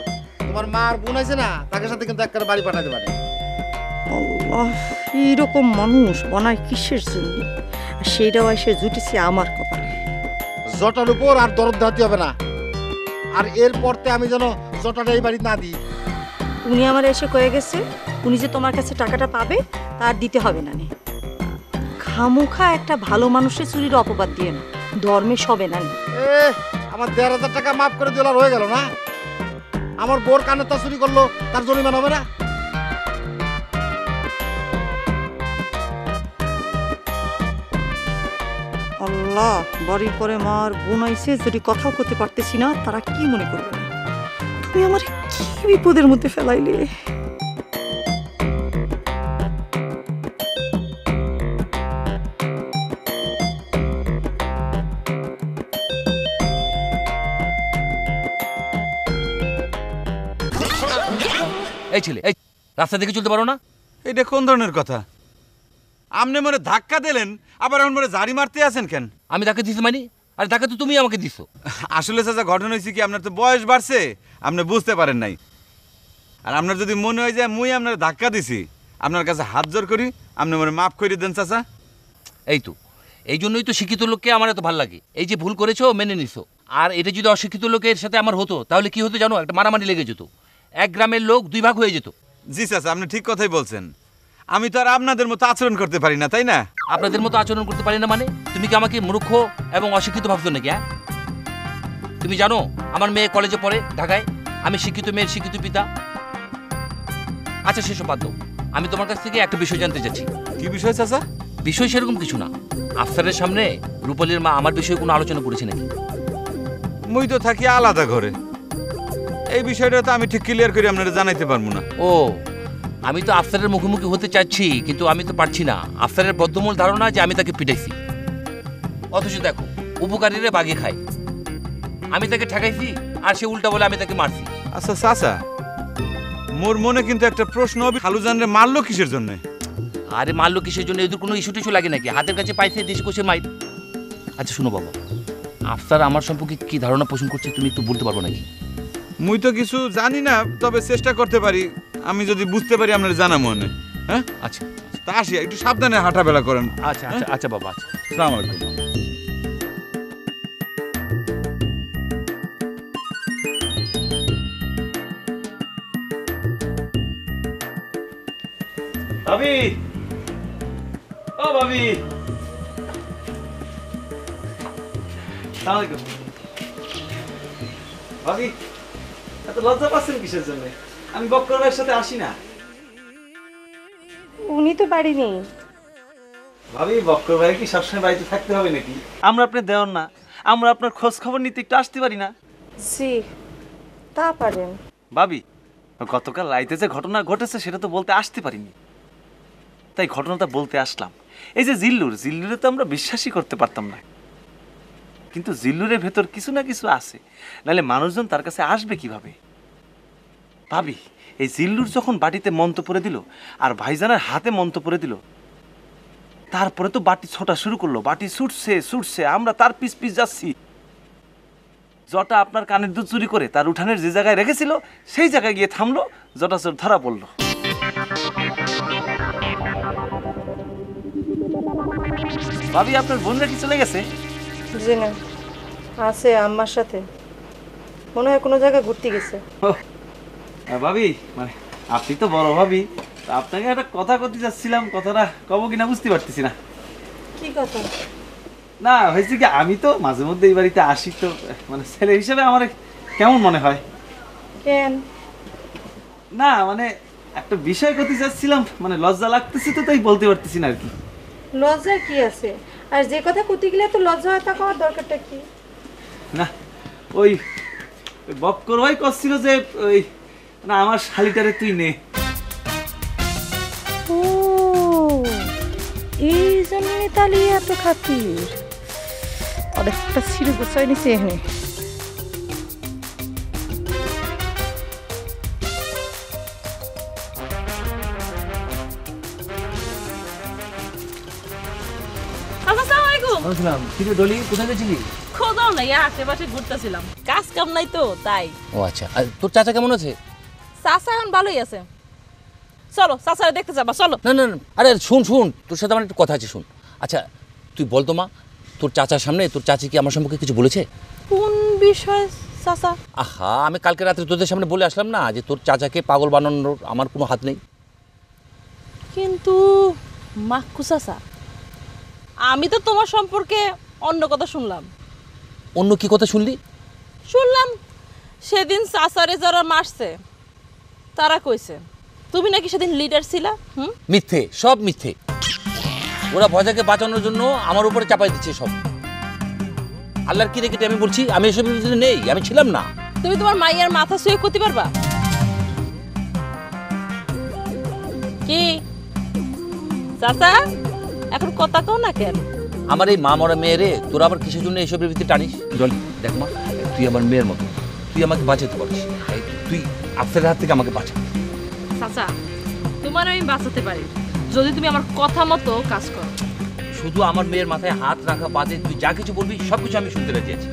তোমার মা আর বোন আছে না, তাকে সাথে কিন্তু একটা বাড়ি পাঠাতে পারে। আল্লাহ, এইরকম মানুষ বানায় কিসের জন্য? সেইটাও এসে জুটেছে আমার কপালে। জটার উপর আর দরদ দেওয়াতে হবে না, আর এরপরতে আমি যেন জটাটা এই বাড়ি না দিই। উনি আমার এসে কয়ে গেছে উনি যে তোমার কাছে টাকাটা পাবে তার দিতে হবে না। খামোখা একটা ভালো মানুষের চুরির অপবাদ দিয়ে না, ধর্মে সবে না। আমার ১,৫০০ টাকা মাফ করে দিলার হয়ে গেল না? আমার বোর কানে তা চুরি করলো, তার জরিমানা হবে না? আল্লাহ, বাড়ির পরে মার বোন আইছে, যদি কথাও করতে পারতেছি না তারা কি মনে করবে? তুমি আমার কি বিপদের মধ্যে ফেলাইলে। এই ছেলে, এই রাস্তা দেখে চলতে পারো না? এটা কোন ধরনের কথা? আপনি মনে ধাক্কা দিলেন, আবার আমার মনে জারি মারতে আছেন কেন? আমি ধাক্কা দিছি মানে? আর ধাক্কা তো তুমি আমাকে দিছো। আসলে চাচা ঘটনা হয়েছে কি, আপনার তো বয়স বাড়ছে, আপনি বুঝতে পারেন নাই। আর আপনার যদি মনে হয় যে মুই আপনার ধাক্কা দিছি, আপনার কাছে হাত জোর করি, আপনি মনে মাফ করে দেন চাচা। এই তো, এই জন্যই তো শিক্ষিত লোককে আমার এত ভালো লাগে। এই যে ভুল করেছো মেনে নিছো, আর এটা যদি অশিক্ষিত লোকের সাথে আমার হতো তাহলে কি হতো জানো? একটা মারামারি লেগে যেত, এক গ্রামের লোক দুই ভাগ হয়ে যেত। জি চাচা, আপনি ঠিক কথাই বলছেন। আমি তো আর আপনাদের মতো আচরণ করতে পারি না, তাই না? আপনাদের মতো আচরণ করতে পারি না মানে? তুমি কি আমাকে মূর্খ এবং অশিক্ষিত ভাবছো নাকি? হ্যাঁ, তুমি জানো আমার মেয়ে কলেজে পড়ে ঢাকায়, আমি শিক্ষিত মেয়ের শিক্ষিত পিতা। আচ্ছা সেসব বাদ দাও, আমি তোমার কাছ থেকে একটা বিষয় জানতে চাচ্ছি। কি বিষয় চাচা? বিষয় সেরকম কিছু না, আফসারের সামনে রূপালীর মা আমার বিষয়ে কোনো আলোচনা করেছে নাকি? মুই তো থাকি আলাদা ঘরে, এই বিষয়টা তো আমি ঠিক ক্লিয়ার করে আপনারা জানাইতে পারবো না। ও, আমি তো আফসারের মুখোমুখি হতে চাচ্ছি, কিন্তু আমি তো পারছি না। আফসারের বদ্ধমূল ধারণা যে আমি তাকে পিটাইছি, অথচ দেখো উপকারীরা বাগে খায়। আমি তাকে ঠেকাইছি আর সে উল্টা বলে আমি তাকে মারছি। আচ্ছা চাচা, মোর মনে কিন্তু একটা প্রশ্ন হবে, খালুজানরে মারলো কিসের জন্য? আরে মারলো কিসের জন্য, এদের কোনো ইস্যু টিস্যু লাগে নাকি? হাতের কাছে পাইছে, দেশ কোষে মাইর। আচ্ছা শুনো বাবা, আফসার আমার সম্পর্কে কি ধারণা পোষণ করছে তুমি একটু বলতে পারবো নাকি? মুই তো কিছু জানি না, তবে চেষ্টা করতে পারি, আমি যদি বুঝতে পারি আপনার জানা মনে। হ্যাঁ আচ্ছা, তা আসি, একটু সাবধানে হাঁটাবেলা করেন। আচ্ছা আচ্ছা আচ্ছা বাবা, আচ্ছা। আসসালামু আলাইকুম। ভাবি, ও ভাবি, সালামালাইকুম। ভাবি, এত লজ্জা পাচ্ছেন কিসের জন্য? আমি বক্কর ভাইয়ের সাথে আসি না। উনি তো বাড়ি নেই। ভাবি, বক্কর ভাই কি সবসময় বাড়িতে থাকতে হবে নাকি? আমরা আপনার দেওয়ার না, আমরা আপনার খোঁজ খবর নিতে একটু আসতে পারি না? জি, তা পারেন। ভাবি, গতকাল রাইতে যে ঘটনা ঘটেছে সেটা তো বলতে আসতে পারিনি, তাই ঘটনাটা বলতে আসলাম। এই যে জিল্লুরে তো আমরা বিশ্বাসই করতে পারতাম না, কিন্তু জিল্লুরের ভেতর কিছু না কিছু আছে, নাহলে মানুষজন তার কাছে আসবে কিভাবে? ভাবি, এই জিল্লুর যখন বাটিতে মন্ত্র পড়ে দিল আর ভাইজানের হাতে মন্ত্র পড়ে দিল, তারপরে তো বাটি ছোটা শুরু করলো, বাটি ছুটছে, আমরা তার পিছ যাচ্ছি। জটা আপনার কানের দুধ চুরি করে তার উঠানের যে জায়গায় রেখেছিল সেই জায়গায় গিয়ে থামলো, জটা চোর ধরা পড়লো। ভাবি, আপনার বোনরা কি চলে গেছে? জি না, আছে আম্মার সাথে, মনে হয় কোনো জায়গায় ঘুরতে গেছে। ভাবি, মানে আপনি তো বড় ভাবি, আপনাকে একটা কথা করতে যাচ্ছিলাম, কথাটা কব কিনা বুঝতে পারতেছি না। কি কথা? না, হয়েছে কি, আমি তো মাঝে মধ্যে এই বাড়িতে আসি, তো মানে ছেলে হিসেবে আমার কেমন মনে হয়। কেন? না মানে একটা বিষয় করতে যাচ্ছিলাম, মানে লজ্জা লাগতেছে তো, তাই বলতে পারতেছি না আর কি। লজ্জার কি আছে? আর যে কথা করতে গেলে তো লজ্জা হয়, তা করার দরকারটা কি? না, ওই বক্কর ভাই করছিল যে ওই না আমার শালিটারে তুই নে। ও, এই জন্যই তাহলে এত খাতির। অনেকটা সিঁড়ি গোছাই নিছে এখানে। ডলি কোথায় গেছিলি? খোঁজাও নাই, আশেপাশে ঘুরতেছিলাম, কাজ কাম নাই তো তাই। ও আচ্ছা, আর তোর চাচা কেমন আছে? চাচা এখন ভালোই আছে, চলো চাচারে দেখতে যাবা, চলো। না না না, আরে শুন, তোর সাথে আমার একটু কথা আছে, শুন। আচ্ছা তুই বল তো মা, তোর চাচার সামনে তোর চাচি কি আমার সম্পর্কে কিছু বলেছে? কোন বিষয় চাচা? আহা, আমি কালকে রাতে তোদের সামনে বলে আসলাম না যে তোর চাচাকে পাগল বানানোর আমার কোনো হাত নেই। কিন্তু মাক্কু চাচা, আমি তো তোমার সম্পর্কে অন্য কথা শুনলাম। অন্য কি কথা শুনলি? শুনলাম সেদিন চাচারে যারা মারছে তারা কইছে তুমি নাকি সেদিন লিডার ছিলা। মিথ্যে, সব মিথ্যে। ওরা ভজাকে বাঁচানোর জন্য আমার উপরে চাপাই দিচ্ছে সব। আল্লাহর কি রেখেতে আমি বলছি, আমি এসবের ভিতরে নেই, আমি ছিলাম না। তুমি তোমার মাইয়ার মাথা শুয়ে করতে পারবা কি চাচা? এখন কথা কও না কেন? আমার এই মা মরা মেয়েরে তোরা আবার কিসের জন্য এসবের ভিতরে টানিস? জল দেখ মা, তুই আমার মেয়ের মতো, তুই আমাকে বাঁচাতে পারিস, তুই আফসারের হাত থেকে আমাকে বাঁচা। চাচা, তোমার আমি বাঁচাতে পারি যদি তুমি আমার কথা মতো কাজ করো। শুধু আমার মেয়ের মাথায় হাত রাখা বাদে তুই যা কিছু বলবি সব কিছু আমি শুনতে রাজি আছি।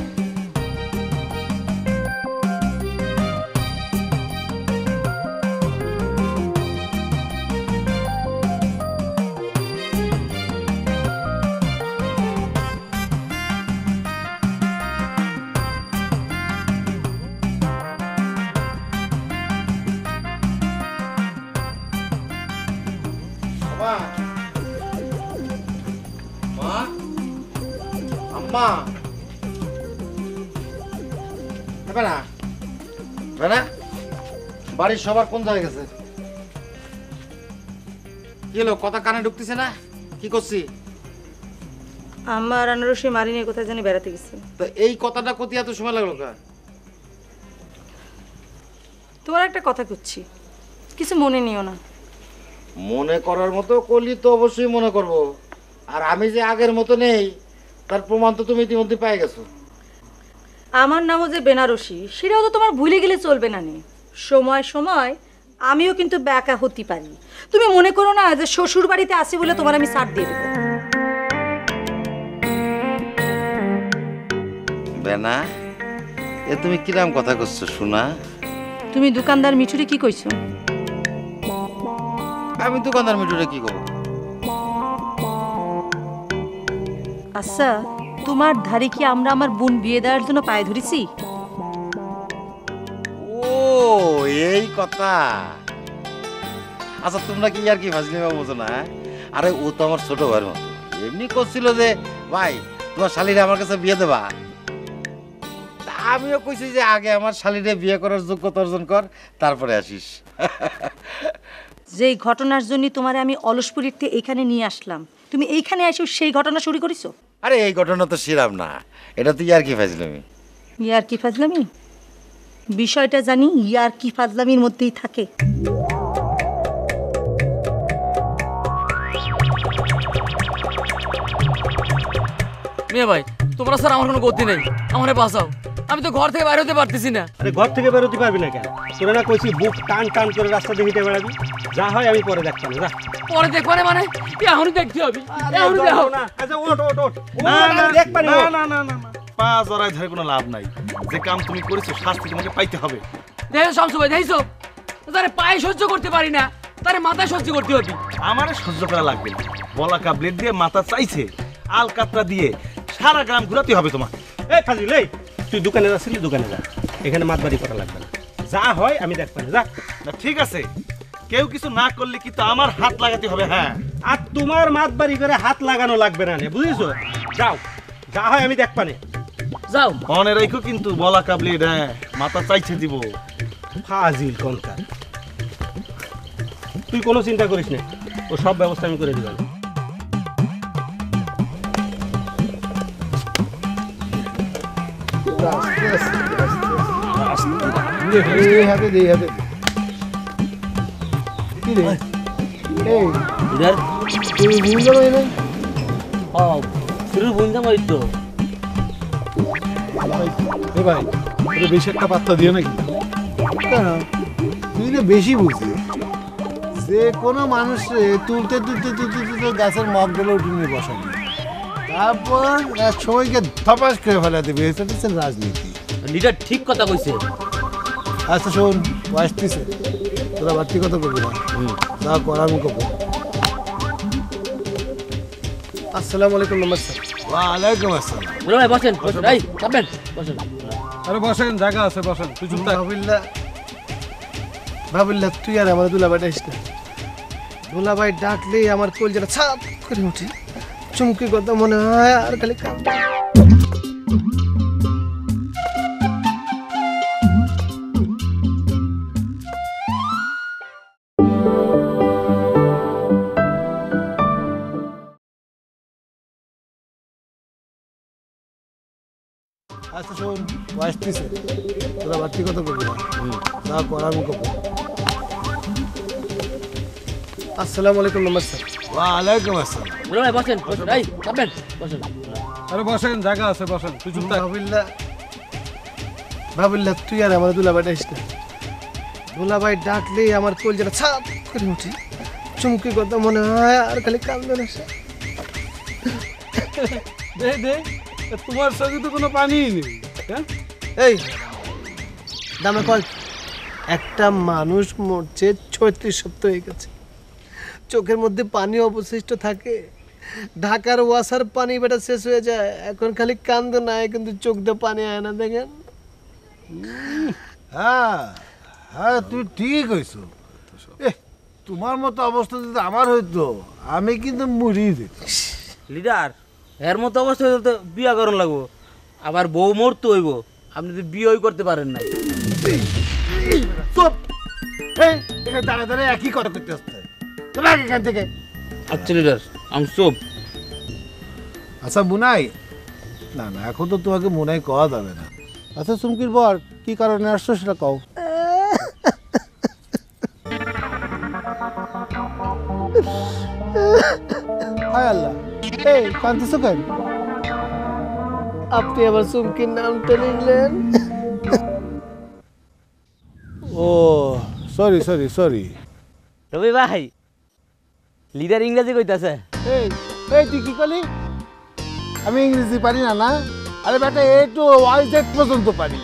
মা বেনা বেনা বাড়ির সবার কোন জায়গায় গেছে? কি হলো, কথা কানে ঢুকতেছে না? কি করছি? আমার আনারসি মারি নিয়ে কোথায় জানি বেড়াতে গেছে। তো এই কথাটা কত এত সময় লাগলো কা? তোমার একটা কথা করছি, কিছু মনে নিও না। মনে করার মতো করলি তো অবশ্যই মনে করব, আর আমি যে আগের মতো নেই তার প্রমাণ তো তুমি ইতিমধ্যে পেয়ে গেছো। আমার নামও যে বেনারসি সেটাও তো তোমার ভুলে গেলে চলবে না। সময় সময় আমিও কিন্তু ব্যাকা হতে পারি। তুমি মনে করো না যে শ্বশুর বাড়িতে আসি বলে তোমার আমি ছাড় দিয়ে দেবো। বেনা, এ তুমি কিরাম কথা করছো শোনা? তুমি দোকানদার মিঠুরে কি কইছো? আমি দোকানদার মিঠুরে কি করব? আচ্ছা, তোমার ধারে কি আমরা আমার বোন বিয়ে দেওয়ার জন্য পায়ে ধরেছি? ও এই কথা। আচ্ছা তোমরা কি আর কি ফাজলিমা বোঝো না? আরে ও তো আমার ছোট ভাইয়ের মতো, এমনি করছিল যে ভাই তোমার শালিরে আমার কাছে বিয়ে দেবা। আমিও কইছি যে আগে আমার শালিরে বিয়ে করার যোগ্যতা অর্জন কর, তারপরে আসিস। যেই ঘটনার জন্য তোমারে আমি অলসপুরীতে এখানে নিয়ে আসলাম, তুমি এইখানে এসে সেই ঘটনা শুরু করেছো? আরে এই ঘটনা তো শিরাম না, এটা তো আর কি ফাজলামি। ইয়ার কি ফাজলামি? বিষয়টা জানি ইয়ার কি ফাজলামির মধ্যেই থাকে। মেয়ে ভাই, তোমরা স্যার আমার কোনো গতি নেই, আমারে বাঁচাও। আমি তো ঘর থেকে বাইরে হতে পারতেছি না। আরে ঘর থেকে বেরোতে পারবি না কেন? তোরা না কইছি বুক টান টান করে রাস্তা দেখিতে বেড়াবি? যা হয় আমি পরে দেখতাম। যা পরে দেখবো মানে এখনই দেখতে হবে, এখনই দেখো না। আচ্ছা ওঠ ওঠ ওঠ। না না দেখবা না না না না পা জড়ায় ধরে কোনো লাভ নাই। যে কাম তুমি করেছো শাস্তি তোমাকে পাইতে হবে। দেখো শামসু ভাই, দেখছো তারে পায়ে সহ্য করতে পারি না, তারে মাথায় সহ্য করতে হবে। আমারে সহ্য করা লাগবে না। বলাকা ব্লেড দিয়ে মাথা চাইছে, আলকাতরা দিয়ে সারা গ্রাম ঘুরাতে হবে তোমাকে। এই ফাজিল, এই তুই দোকানে যাচ্ছিলি, দোকানে যা, এখানে মাতবাড়ি করা লাগবে না। যা হয় আমি দেখবা না। যা না ঠিক আছে, কেউ কিছু না করলে কিন্তু আমার হাত লাগাতে হবে। হ্যাঁ, আর তোমার মাতবাড়ি করে হাত লাগানো লাগবে না, বুঝেছো? যাও, যা হয় আমি দেখবা না। যাও, মনে রাখো কিন্তু বলাকা ব্লেড, হ্যাঁ মাথা চাইছে দিব। ফাজিল কনকার, তুই কোনো চিন্তা করিস না, ও সব ব্যবস্থা আমি করে দিলাম। বেশি একটা পাত্তা দিও নাকি? তুই না বেশি বুঝলি, যে কোনো মানুষে তুলতে তুলতে তুলতে তুলতে গাছের মগগুলো উঠে নিয়ে বসাবি, তারপর এক সময়কে ধপাস করে ফেলা দেবে। এটা হচ্ছে রাজনীতি। লিডার ঠিক কথা কইছে। আচ্ছা শোন, আসতেছে, তোরা বাড়তি কথা করবি না, যা কর আমি করবো। আসসালামু আলাইকুম। নমস্কার। ওয়ালাইকুম আসসালাম। বলো ভাই, বসেন বসেন। এই যাবেন, বসেন। আরে বসেন, জায়গা আছে, বসেন। তুই চুপ থাক। ভাবিল্লা তুই আর আমার দুলাভাই ডাকিস না। দুলাভাই ডাকলেই আমার কলজাটা ছাপ করে উঠে, চুমকি কথা মনে হয় আর খালি কাঁদে। আচ্ছা শোন, আসতেছে, তোরা বাড়তি কথা করবি না, যা কর আমি করবো। আসসালামু আলাইকুম। নমস্কার। ওয়ালাইকুম আসসালাম। বলো ভাই, বসেন বসেন। এই যাবেন, বসেন। আরে বসেন, জায়গা আছে, বসেন। তুই চুপ থাক। ভাবিল্লা তুই আর আমার দুলাভাই ডাকিস না। দুলাভাই ডাকলেই আমার কলজাটা ছাপ করে উঠে, চুমকি কথা মনে হয় আর খালি কাঁদবে না। দে দে, তোমার চোখে তো কোনো পানি নেই। এই দামে কল, একটা মানুষ মরছে 36 সপ্তাহ হয়ে গেছে, চোখের মধ্যে পানি অবশিষ্ট থাকে। ঢাকার ওয়াসার পানি বেটা শেষ হয়ে যায়, এখন খালি কান্দ নাই কিন্তু চোখ দিয়ে পানি আয় না। দেখেন, হ্যাঁ হ্যাঁ, তুই ঠিক কইছো। তোমার মতো অবস্থা যদি আমার হইতো, আমি কিন্তু মরিয়ে দিত। লিডার, এর মতো অবস্থা হলে তো বিয়া করন লাগবো, আবার বউ মরতে হইব। আপনি তো বিয়েই করতে পারেন নাই। চুপ! এই, এখানে দাঁড়া দাঁড়া একই কথা করতে আসতে। চলে আগে এখান থেকে। আচ্ছা লিডার, আমি চুপ। আচ্ছা মুনাই, না না এখন তো তোমাকে মুনাই কওয়া যাবে না। আচ্ছা চুমকির বর কি কারণে আসছো সেটা কও। হায় আল্লাহ, এই কাঁদতেছো কেন? আপনি আবার চুমকির নামটা নিলেন। ও সরি সরি সরি। রবি ভাই, লিডার ইংরেজি কইতাছে। এই এই তুই কি করলি? আমি ইংরেজি পারি না না? আরে বেটা এ টু ওয়াই জেড পর্যন্ত পারি।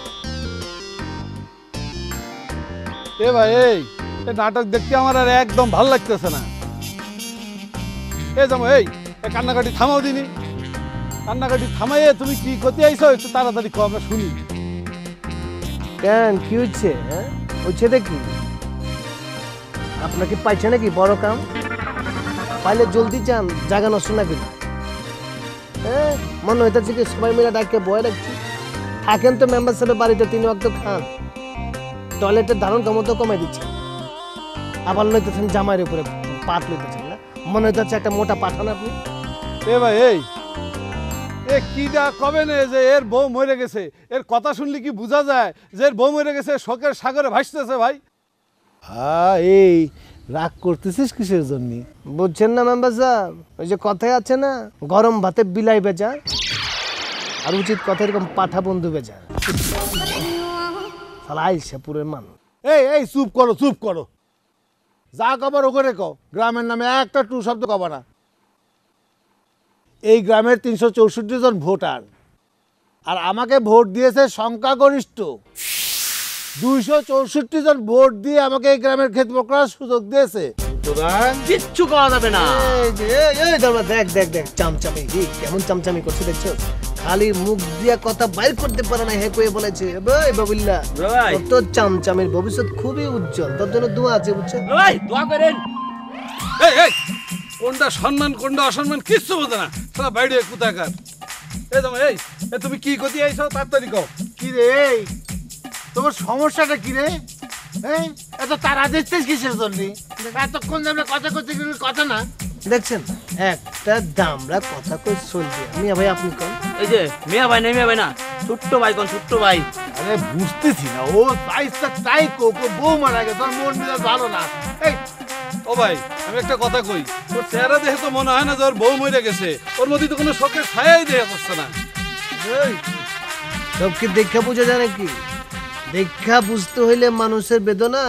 এ ভাই, এই নাটক দেখতে আমার আর একদম ভালো লাগতেছে না। যাবো এই কান্নাকাটি থামাও দিনি, কান্নাকাটি থামাইয়ে তুমি কি করতে আইছো একটু তাড়াতাড়ি কও, আমরা শুনি। কেন কি হচ্ছে? হ্যাঁ হচ্ছে দেখি আপনাকে পাইছে নাকি বড় কাম? পাইলে জলদি যান, জায়গা নষ্ট না কিন্তু। হ্যাঁ মনে হইতেছে কি সবাই মিলে ডাকে বয়ে রাখছি। থাকেন তো মেম্বার সাহেবের বাড়িতে, 3 ওয়াক্ত খান, টয়লেটের ধারণ ক্ষমতা কমাই দিচ্ছে। আবার লইতেছেন জামাইয়ের উপরে পাট লইতেছেন না? মনে হইতেছে একটা মোটা পাঠান আপনি। এ ভাই, এই এ কিডা কবে নে যে এর বউ মরে গেছে? এর কথা শুনলে কি বোঝা যায় যে এর বউ মরে গেছে? শোকের সাগরে ভাসতেছে ভাই। হ্যাঁ এই রাগ করতেছিস কিসের জন্য? বুঝছেন না মেম্বার সাহেব, ওই যে কথায় আছে না, গরম ভাতে বিলাই বেজা, আর উচিত কথা এরকম পাঠা বন্ধু বেজা। আইসাপুরের মানুষ। এই এই চুপ করো চুপ করো, যা কবার ওখানে কও। গ্রামের নামে একটা টু শব্দ কবা না। এই গ্রামের 364 জন ভোটার, আর আমাকে ভোট দিয়েছে সংখ্যাগরিষ্ঠ 264 জন ভোট দিয়ে আমাকে এই গ্রামের ক্ষেত্র করার সুযোগ দিয়েছে। কিচ্ছু করা যাবে না। দেখ দেখ দেখ চামচামি, কেমন চামচামি করছে দেখছো? খালি মুখ দিয়া কথা বাইর করতে পারে না, হে কয়ে বলেছে বাবুল্লাহ তোর চামচামির ভবিষ্যৎ খুবই উজ্জ্বল, তোর জন্য দোয়া আছে বুঝছো? দোয়া করেন। এই এই কোনটা সম্মান কোনটা অসম্মান কিচ্ছু বোঝে না, সারা বাইরে কোথাকার। এই যাবো এই তুমি কি করতে আইছো তাড়াতাড়ি কও। কি রে তোমার সমস্যাটা কি রে? এত তারা দিচ্ছিস কিসের জন্য? এতক্ষণ আমরা কথা করতে গেলে কথা না দেখছেন, একটা দামরা কথা কই চলবে। মিয়া ভাই আপনি কোন? এই যে মিয়া ভাই না, মিয়া ভাই না, ছোট্ট ভাই কোন, ছোট্ট ভাই। আরে বুঝতেছি না, ও তাইটা তাই কো বউ মারা গেছে, তোর মন মেজাজ ভালো না। এই ও ভাই, আমি একটা কথা কই, ওর চেহারা দেখে তো মনে হয় না যে ওর বউ মরে গেছে। ওর মধ্যে তো কোনো শোকের ছায়াই দেখা যাচ্ছে না। সব কি দেখা বোঝা যায় নাকি? দেখা বুঝতে হইলে মানুষের বেদনা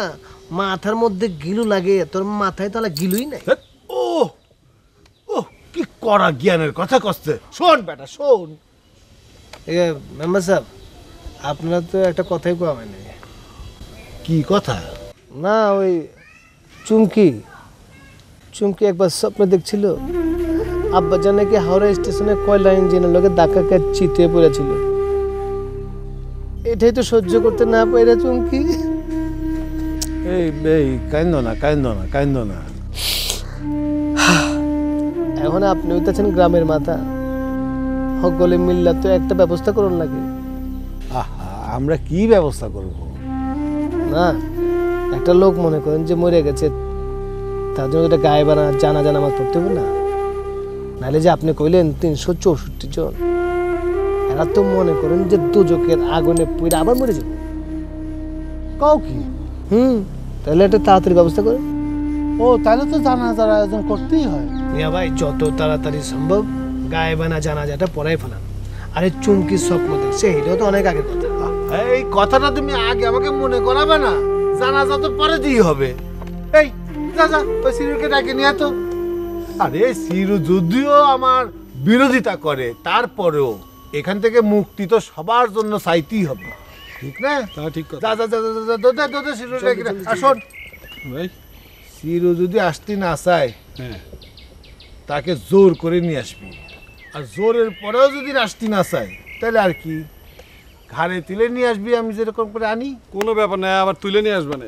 মাথার মধ্যে গিলু লাগে, তোর মাথায় তাহলে গিলুই নাই। ও ও কি কড়া জ্ঞানের কথা কচ্ছে। শোন বেটা শোন, মেম্বার সাহেব আপনারা তো একটা কথাই কোয়া মানে। কি কথা? না ওই চুমকি একবার স্বপ্নে দেখছিল আব্বা জানে কি হাওড়া স্টেশনে কয়লা ইঞ্জিনের লোকে ধাক্কা খেয়ে চিতিয়ে পড়েছিল। এটাই তো সহ্য করতে না পারে চুমকি। এই কান্দো না কান্দো না কান্দো না। এখন আপনি হইতেছেন গ্রামের মাথা, সকলে মিল্লা তো একটা ব্যবস্থা করুন লাগে। আমরা কি ব্যবস্থা করব? না একটা লোক মনে করেন যে মরে গেছে, তার জন্য একটা গায়ে বানা জানা আমার পড়তে হবে না? নাহলে যে আপনি কইলেন 364 জন, এরা তো মনে করেন যে দুজকের আগুনে পুড়ে আবার মরে যাবে। কাও কি? তাহলে একটা তাড়াতাড়ি ব্যবস্থা করে। ও তাহলে তো জানাজার আয়োজন করতেই হয়। মিয়া ভাই যত তাড়াতাড়ি সম্ভব গায়ে বানা জানাজাটা পড়াই ফেলান। আরে চুমকির স্বপ্ন দেখছে, এটাও তো অনেক আগের কথা। এই কথাটা তুমি আগে আমাকে মনে করাবে না? জানাজা তো পরে দিয়ে হবে। এই যা যা ওই সিরুকে ডাকে নিয়ে তো। আরে সিরু যদিও আমার বিরোধিতা করে, তারপরেও এখান থেকে মুক্তি তো সবার জন্য চাইতেই হবে, ঠিক না? ঠিক কথা। যা যা যা যা দোদে সিরু ডাকে। আর শোন ভাই, সিরু যদি আসতে না চায় তাকে জোর করে নিয়ে আসবি, আর জোরের পরেও যদি আসতে না চায় তাহলে আর কি ঘাড়ে তুলে নিয়ে আসবি, আমি যেরকম করে আনি। কোনো ব্যাপার না, আবার তুলে নিয়ে আসবে না।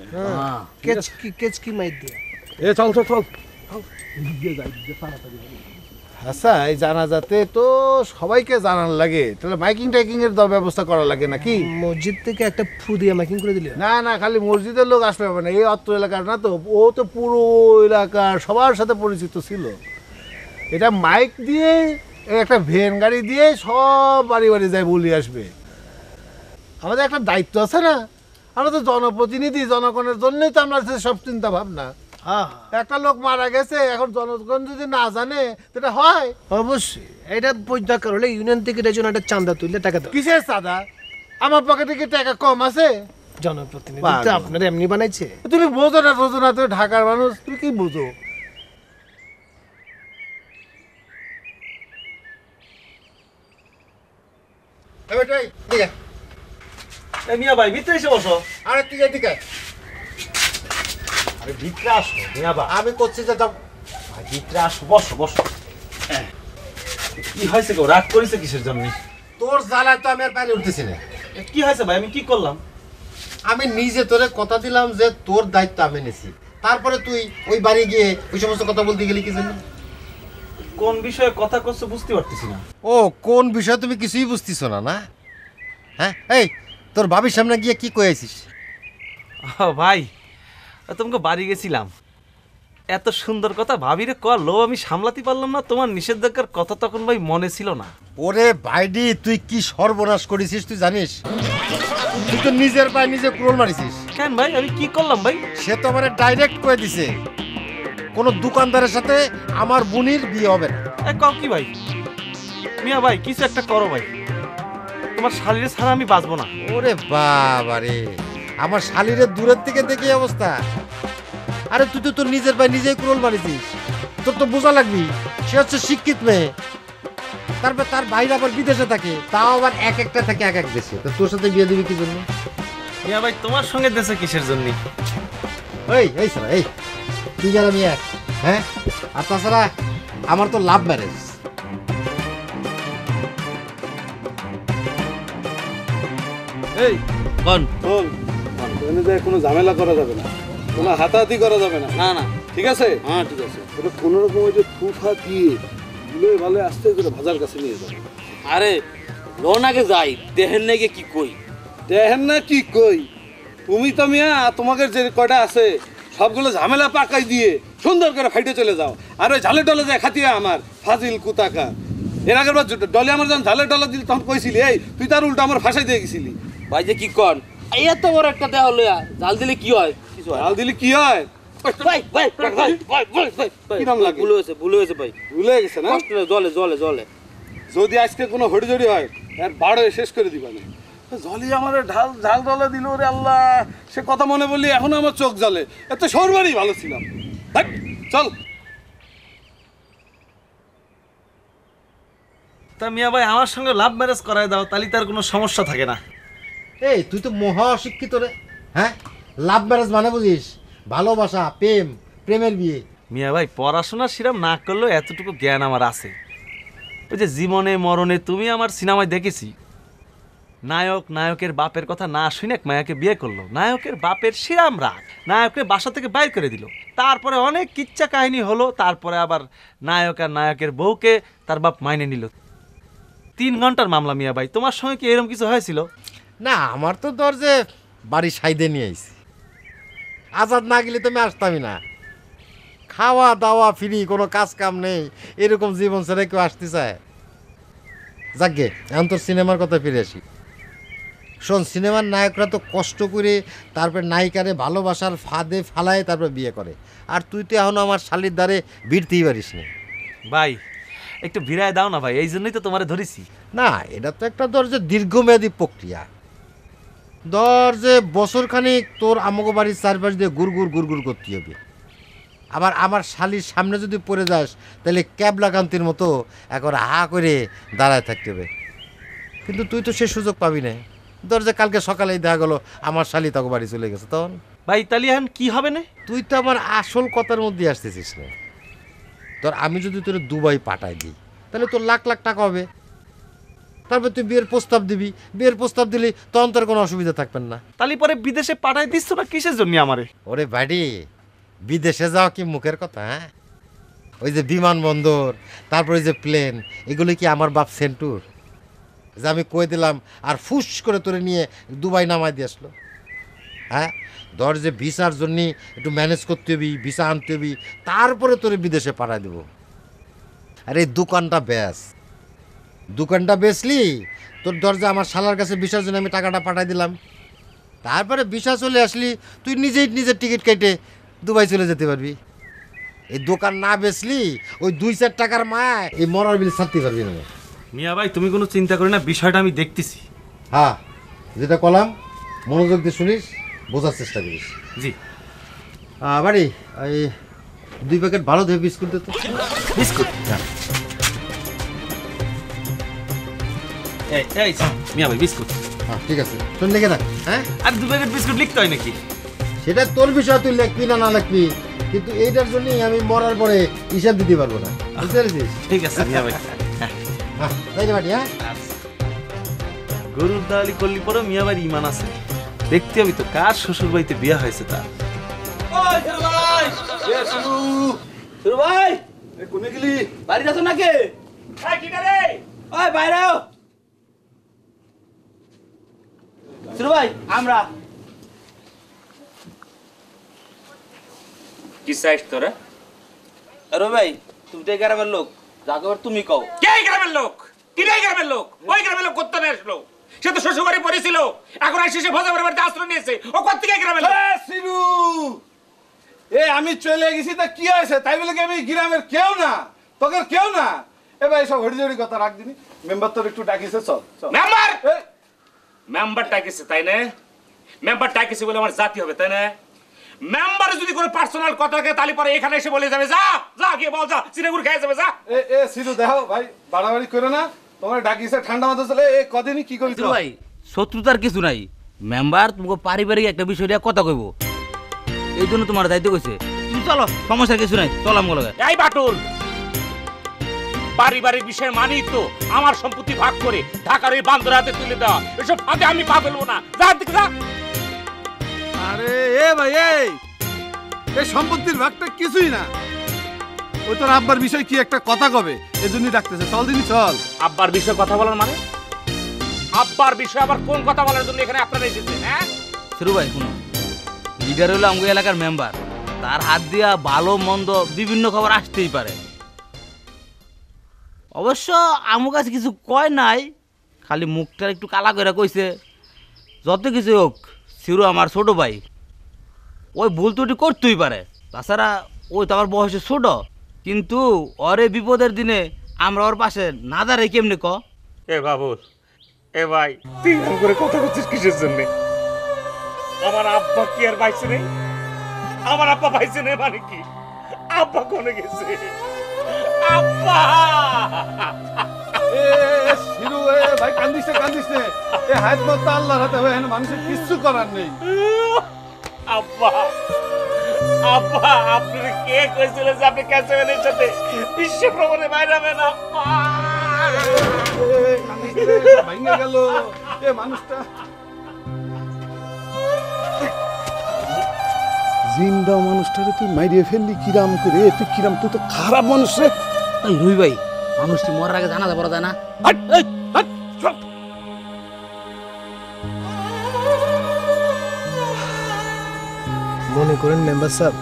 কেচকি মাইর দিয়ে। এ চল চল চল। আচ্ছা এই জানাজাতে তো সবাইকে জানার লাগে, তাহলে মাইকিং টাইকিং এর ব্যবস্থা করা লাগে নাকি? মসজিদ থেকে একটা ফু দিয়ে মাইকিং করে দিলে না না, খালি মসজিদের লোক আসলে হবে না, এই অত্র এলাকার না তো, ও তো পুরো এলাকার সবার সাথে পরিচিত ছিল। এটা মাইক দিয়ে একটা ভ্যান গাড়ি দিয়ে সব বাড়ি বাড়ি যায় বলি আসবে। আমাদের একটা দায়িত্ব আছে না, আমরা তো জনপ্রতিনিধি, জনগণের জন্যই তো আমরা সব চিন্তা ভাবনা। একটা লোক মারা গেছে, এখন জনগণ যদি না জানে সেটা হয়? অবশ্যই এটা দরকার হলে ইউনিয়ন থেকে এটার জন্য একটা চাঁদা তুললে টাকা দাও। কিসের চাঁদা? আমার পকেটে কি টাকা কম আছে? জনপ্রতিনিধি তো আপনারা এমনি বানাইছে। তুমি বোঝো না, বোঝো না, তুমি ঢাকার মানুষ, তুমি কি বুঝো? মিয়া ভাই ভিতরে এসে বসো। আরে তুই এদিকে আরে ভিতরে আসো মিয়া ভাই। আমি করছি যে যাও ভিতরে আসো, বসো বসো। কি হয়েছে গো, রাগ করেছে কিসের জন্য? তোর জ্বালায় তো আমি আর পারে উঠতেছি না। কি হয়েছে ভাই, আমি কি করলাম? আমি নিজে তোরে কথা দিলাম যে তোর দায়িত্ব আমি নিছি, তারপরে তুই ওই বাড়ি গিয়ে ওই সমস্ত কথা বলতে গেলি কি জানি? কোন বিষয়ে কথা করছো বুঝতে পারতেছি না। ও কোন বিষয় তুমি কিছুই বুঝতেছ না? না হ্যাঁ, এই তোর ভাবির সামনে গিয়ে কি কয়েছিস? ভাই তোমাকে বাড়ি গেছিলাম, এত সুন্দর কথা ভাবিরে কলো, আমি সামলাতে পারলাম না। তোমার নিষেধাজ্ঞার কথা তখন ভাই মনে ছিল না। ওরে ভাইডি, তুই কি সর্বনাশ করেছিস তুই জানিস? তুই তো নিজের পায়ে নিজে কুড়োল মারিছিস। কেন ভাই, আমি কি করলাম ভাই? সে তো আমার ডাইরেক্ট কয়ে দিছে কোনো দোকানদারের সাথে আমার বোনের বিয়ে হবে না। কও কি ভাই? মিয়া ভাই কিছু একটা করো ভাই, তোমার শালীরে ছাড়া আমি বাঁচবো না। ওরে বাবা রে, আমার শালীরের দূরের থেকে দেখে অবস্থা। আরে তুই তো তোর নিজের পায়ে নিজেই কুড়োল মারিছিস, তোর তো বোঝা লাগবি সে হচ্ছে শিক্ষিত মেয়ে, তারপর তার বাইরে আবার বিদেশে থাকে, তাও আবার এক একটা থাকে এক এক দেশে। তো তোর সাথে বিয়ে দিবি কি জন্য? মিয়া ভাই তোমার সঙ্গে দেশে কিসের জন্য? এই সারা এই তুই আর আমি এক, হ্যাঁ? আর তাছাড়া আমার তো লাভ ম্যারেজ। এই কোন শোন, এখানে যে কোনো ঝামেলা করা যাবে না, কোনো হাতাহাতি করা যাবে না। না না, ঠিক আছে? হ্যাঁ ঠিক আছে। ওটা কোনো রকম ওই যে ফুফা দিয়ে গুলো ভালো আস্তে করে ভাজার কাছে নিয়ে যাবে। আরে লোন আগে যাই, দেহের নাকি কি কই? দেখেন না কি কই, তুমি তো মিয়া তোমাকে যে কয়টা আছে সবগুলো ঝামেলা পাকাই দিয়ে সুন্দর করে ফাইটে চলে যাও, আর ওই ঝালে ডলে যায় খাতিয়া আমার ফাজিল কুতাকা। এর আগের বার ডলে আমার যখন ঝালে ডলা দিল তখন কইছিলি এই তুই তার উল্টো আমার ফাঁসাই দিয়ে গেছিলি। ভাই যে কি কন, এত বড় একটা দেহ লইয়া জাল দিলে কি হয়? কিছু হয়? জাল দিলে কি হয়? ভাই ভাই ভাই ভাই ভাই ভাই কি নাম লাগে? ভুল হয়েছে ভাই, ভুলে গেছে না? কষ্ট জলে জলে জলে যদি আজকে কোনো হড়িজড়ি হয় এর বাড়ে শেষ করে দিবা না। জলি আমার ঝাল ডলে দিল রে আল্লাহ, সে কথা মনে বললি এখন আমার চোখ জ্বলে। এত সরবারই ভালো ছিলাম। চল। তা মিয়া ভাই আমার সঙ্গে লাভ ম্যারেজ করায় দাও, তাহলে তার কোনো সমস্যা থাকে না। এই তুই তো মহা অশিক্ষিত রে, হ্যাঁ? লাভ ম্যারেজ মানে বুঝিস ভালোবাসা, প্রেম, প্রেমের বিয়ে। মিয়া ভাই পড়াশোনা সেরকম না করলেও এতটুকু জ্ঞান আমার আছে। ওই যে জীবনে মরণে তুমি আমার সিনেমায় দেখেছি, নায়ক নায়কের বাপের কথা না শুনে এক মায়াকে বিয়ে করলো, নায়কের বাপের শিরাম রাগ, নায়ককে বাসা থেকে বাইর করে দিল। তারপরে অনেক কিচ্ছা কাহিনী হলো, তারপরে আবার নায়ক আর নায়কের বউকে তার বাপ মাইনে নিল। 3 ঘন্টার মামলা মিয়া ভাই, তোমার সঙ্গে কি এরকম কিছু হয়েছিল? না, আমার তো দরজে বাড়ি সাইডে নিয়ে আইছি, আজাদ না গেলে তো আমি আসতামই না। খাওয়া দাওয়া ফ্রি, কোনো কাজ কাম নেই, এরকম জীবন ছেড়ে কেউ আসতে চায়? যাকগে, এখন তোর সিনেমার কথা ফিরে আসি। শোন, সিনেমার নায়করা তো কষ্ট করে তারপর নায়িকারে ভালোবাসার ফাঁদে ফালায় তারপর বিয়ে করে, আর তুই তো এখন আমার শালির দ্বারে ভিড়তেই পারিস না। ভাই একটু ভিড়ায় দাও না ভাই, এই জন্যই তো তোমারে ধরেছি। না, এটা তো একটা দরজে দীর্ঘমেয়াদী প্রক্রিয়া। দরজে বছরখানিক তোর আমাকে বাড়ির চারপাশ দিয়ে গুড়গুড় গুড়গুড় করতে হবে। আবার আমার শালির সামনে যদি পড়ে যাস তাহলে ক্যাবলাকান্তির মতো একবার হা করে দাঁড়ায় থাকতে হবে। কিন্তু তুই তো সে সুযোগ পাবি না। দরজা কালকে সকালেই দেখা গেলো আমার শালি তোকে বাড়ি চলে গেছে, তখন ভাই তাহলে এখন কি হবে না? তুই তো আমার আসল কথার মধ্যে আসতেছিস না। তোর আমি যদি তোর দুবাই পাঠাই দিই তাহলে তোর লাখ লাখ টাকা হবে, তারপর তুই বিয়ের প্রস্তাব দিবি, বিয়ের প্রস্তাব দিলি তখন তোর কোনো অসুবিধা থাকবেন না। তাহলে পরে বিদেশে পাঠাই দিচ্ছ না কিসের জন্য আমারে? ওরে বাড়ি, বিদেশে যাওয়া কি মুখের কথা? হ্যাঁ, ওই যে বিমানবন্দর, তারপর ওই যে প্লেন, এগুলো কি আমার বাপ সেন্টুর যে আমি কয়ে দিলাম আর ফুস করে তোরে নিয়ে দুবাই নামাই দিয়ে আসলো? হ্যাঁ, ধর যে ভিসার জন্য একটু ম্যানেজ করতে হবি, ভিসা আনতে হবি, তারপরে তোরে বিদেশে পাঠাই দেবো। আর এই দোকানটা বেচলি, তোর দরজা আমার শালার কাছে ভিসার জন্য আমি টাকাটা পাঠাই দিলাম, তারপরে ভিসা চলে আসলি তুই নিজের টিকিট কেটে দুবাই চলে যেতে পারবি। এই দোকান না বেচলি ওই 2-4 টাকার মায় এই মরার বিল ছাড়তে পারবি না। মিয়া ভাই তুমি কোনো চিন্তা করি না, বিষয়টা আমি দেখতেছি। হ্যাঁ, যেটা কলাম মনোযোগ দিয়ে শুনিস, বোঝার চেষ্টা করিস। জি বাড়ি এই 2 প্যাকেট ভালো দেবে বিস্কুট দে তো। বিস্কুট? এই মিয়া ভাই বিস্কুট। হ্যাঁ ঠিক আছে, শোন লিখে রাখ। হ্যাঁ, আর 2 প্যাকেট বিস্কুট লিখতে হয় নাকি? সেটা তোর বিষয়, তুই লিখবি না লিখবি, কিন্তু এইটার জন্যই আমি মরার পরে হিসাব দিতে পারবো না, বুঝতে পেরেছিস? ঠিক আছে মিয়া ভাই। হ্যাঁ তাই না বাড়ি? হ্যাঁ, গরুর দালালি করলি পরে মিয়া ভাইয়ের ইমান আছে। দেখতে হবে তো কার শ্বশুর বাড়িতে বিয়ে হয়েছে তার। ভাই কোনে গেলি? বাড়িতে আছো নাকি? বাইরে ভাই, আমরা কি চাইছ তোরা? আরে ভাই তুমি তো গ্রামের লোক, যাকে তুমি কও। কে গ্রামের লোক? কিরাই গ্রামের লোক? ওই গ্রামের লোক কোথা থেকে আসলো? সে তো শ্বশুর বাড়ি পড়েছিল, এখন এসে সে ভোজা বাড়িতে আশ্রয় নিয়েছে। ও কোথা থেকে গ্রামের লোক? সিরু, আমি চলে গেছি তা কি হয়েছে? তাই বলে কি আমি গ্রামের কেউ না, তোকে কেউ না? ভাই সব হড়ি কথা রাখ দিনি। মেম্বার তোর একটু ডাকিছে, চল। মেম্বার ডাকিছে তাই না? মেম্বার ডাকিছে বলে আমার জাতি হবে তাই না? মেম্বার যদি কোনো পার্সোনাল কথা থাকে তাহলে পরে এখানে এসে বলে যাবে, যা গিয়ে বল, যা চিড়েগুড় খেয়ে যাবে, যা। সিরু দেখো ভাই, বাড়াবাড়ি করে না, তোমার ডাকিছে ঠান্ডা মাথা চলে। কদিনই কি করি ভাই, শত্রুতার কিছু নাই। মেম্বার তোমাকে পারিবারিক একটা বিষয় নিয়ে কথা কইব, এই জন্য তোমার দায়িত্ব কইছে। তুমি চলো, সমস্যা কিছু নাই, চলো আমগো লগে। এই বাটুল, পারিবারিক বিষয় মানি তো আমার সম্পত্তি ভাগ করে ঢাকার এই বান্দর হাতে তুলে দেওয়া, এসব ফাঁদে আমি পা ফেলবো না। যা দিকে যা। আরে ভাই, এই সম্পত্তির ভাগটা কিছুই না, ওই তোর আব্বার বিষয় কি একটা কথা কবে, এজন্যই ডাকতেছে। চল দিনি, চল। আব্বার বিষয়ে কথা বলার মানে? আব্বার বিষয়ে আবার কোন কথা বলার জন্য এখানে আপনারা এসেছেন? হ্যাঁ শুরু ভাই, শুনো, লিডার হলো আমগো এলাকার মেম্বার, তার হাত দিয়া ভালো মন্দ বিভিন্ন খবর আসতেই পারে। অবশ্য আমার কাছে কিছু কয় নাই, খালি মুখটা একটু কালা করে কইছে। যত কিছু হোক, সিরু আমার ছোট ভাই, ওই ভুল ত্রুটি করতেই পারে। তাছাড়া ওই তো আমার বয়সে ছোট, কিন্তু ওরে বিপদের দিনে আমরা ওর পাশে না দাঁড়াই কেমনি ক? এ বাবু, এ ভাই, তুই এরকম করে কথা বলছিস কিসের জন্য? আমার আব্বা কি আর পাইছে নেই? আমার আব্বা পাইছে নেই মানে কি? আব্বা কোনে গেছে? আব্বা! সিরু ভাই, কান্দিস না, হাত মত আল্লাহর হাতে, মানুষের কিচ্ছু করার নেই। আব্বা, আব্বা, আপনার কে কইছিল যে আপনি ক্যাসেমেনের সাথে বিশ্ব ভ্রমণে বাইরাবেন? আব্বা ভাঙে গেল মানুষটা। জিন্দা মানুষটারে তুই মাইরিয়ে ফেললি কিরাম করে, তুই কিরাম, তুই তো খারাপ মানুষ রে। রুই ভাই, মানুষটি মরার আগে জানা যাবো না। মনে করেন মেম্বার সাহেব,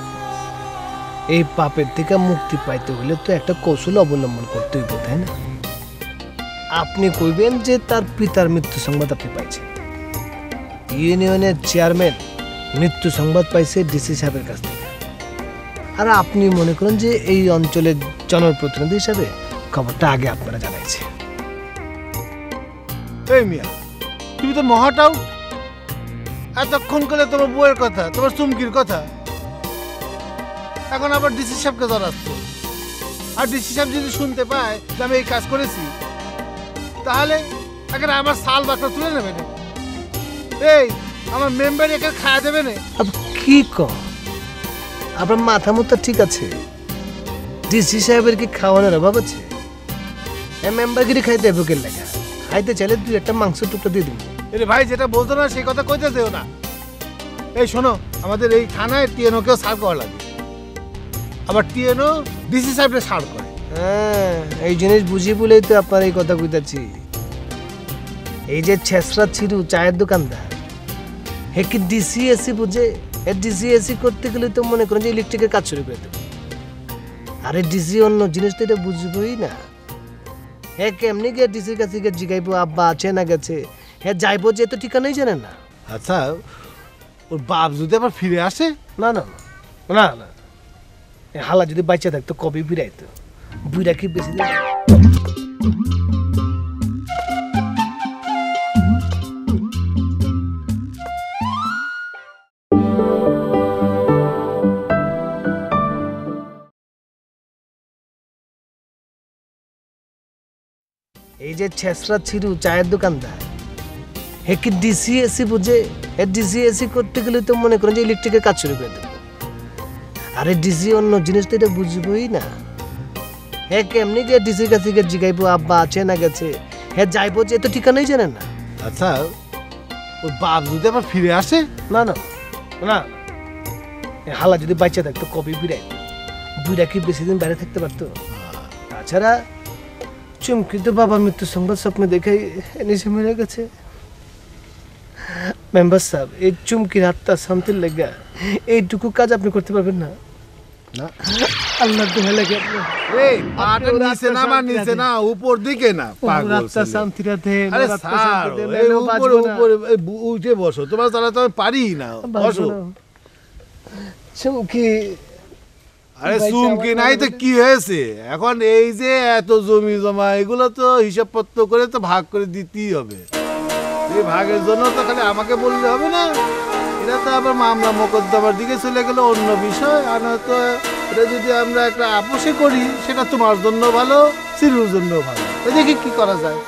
এই পাপের থেকে মুক্তি পাইতে হলে তো একটা কৌশল অবলম্বন করতে হইব, তাই না? আপনি কইবেন যে তার পিতার মৃত্যু সংবাদ আপনি পাইছেন, ইউনিয়নের চেয়ারম্যান মৃত্যু সংবাদ পাইছে ডিসি সাহেবের কাছ থেকে, আর আপনি মনে করেন যে এই অঞ্চলের জনপ্রতিনিধি হিসাবে খবরটা আগে আপনারা জানাইছে। এই মিয়া, তুমি তো মহাটাও এতক্ষণ করে তোমার বউয়ের কথা, তোমার চুমকির কথা, এখন আবার ডিসি সাহেবকে জানাচ্ছ। আর ডিসি সাহেব যদি শুনতে পায় যে আমি এই কাজ করেছি, তাহলে এখন আমার সাল বাকটা তুলে নেবে না? এই আমার মেম্বার একে খাওয়া দেবে না? কি কর, আপনার মাথা মতো ঠিক আছে, ডিসি সাহেবের কি খাওয়ানোর অভাব আছে? মেম্বারগিরি খাইতে বুকের লেখা, খাইতে চাইলে তুই একটা মাংস টুকরো দিয়ে দিবি। আরে ভাই, যেটা বলতো না সেই কথা কইতে যেও না। এই শোনো, আমাদের এই থানায় টিএনও কেও সার করা লাগে, আবার টিএনও ডিসি সাহেবরে ছাড় করে। হ্যাঁ, এই জিনিস বুঝি বলেই তো আপনার এই কথা কইতাছি। এই যে ছেসরা ছিরু চায়ের দোকানদার, হে কি ডিসি এসি বুঝে? ডিসি এসি করতে গেলে তো মনে করেন যে ইলেকট্রিকের কাজ শুরু করে দেবো। আরে ডিসি অন্য জিনিস তো এটা বুঝবই না। হ্যাঁ কেমনি গিয়ে ডিসির কাছে গিয়ে জিগাইবো আব্বা আছে না গেছে, হ্যাঁ যাইবো যে তো ঠিকানাই জানে না। আচ্ছা ওর বাপ যদি আবার ফিরে আসে? না না না না, হালা যদি বাচ্চা থাকতো কবে ফিরাইতো? বুড়া কি বেশি দিন? এই যে ছেসরা ছিরু চায়ের দোকানদার, হে কি ডিসি এসি বুঝে? ডিসি এসি করতে গেলে তো মনে করেন যে ইলেকট্রিকের কাজ শুরু করে দেবো। আরে ডিসি অন্য জিনিস তো এটা বুঝবই না। হ্যাঁ কেমনি গিয়ে ডিসির কাছে গিয়ে জিগাইবো আব্বা আছে না গেছে, হ্যাঁ যাইবো যে তো ঠিকানাই জানে না। আচ্ছা ওর বাপ যদি আবার ফিরে আসে? না না না, হালা যদি বাচ্চা থাকতো কবে ফিরাইতো? বুড়া কি বেশি দিন বাইরে থাকতে পারতো? তাছাড়া চুমকি তো বাবার মৃত্যু সংবাদ স্বপ্নে দেখে নিজে মেরে গেছে। মেম্বার সাহেব, এই চুমকির আত্মা শান্তির লেগা এইটুকু কাজ আপনি করতে পারবেন না? না আল্লাহ দোহাই লাগে এই পাটা নিচে না, মা নিচে না, উপর দিকে না, পাগল আত্মা শান্তিরা দেন। আরে স্যার এই উপরে উপরে উঠে বসো, তোমার তাহলে তো আমি পারি না, বসো। চুমকি, আরে চুমকি নাই তো কি হয়েছে? এখন এই যে এত জমি জমা এগুলো তো হিসাবপত্র করে তো ভাগ করে দিতেই হবে। এই ভাগের জন্য তো খালি আমাকে বললে হবে না, এটা তো আবার মামলা মোকদ্দমার দিকে চলে গেলে অন্য বিষয়। আর নয়তো এটা যদি আমরা একটা আপোষে করি সেটা তোমার জন্য ভালো, চিরুর জন্য ভালো। দেখি কি করা যায়।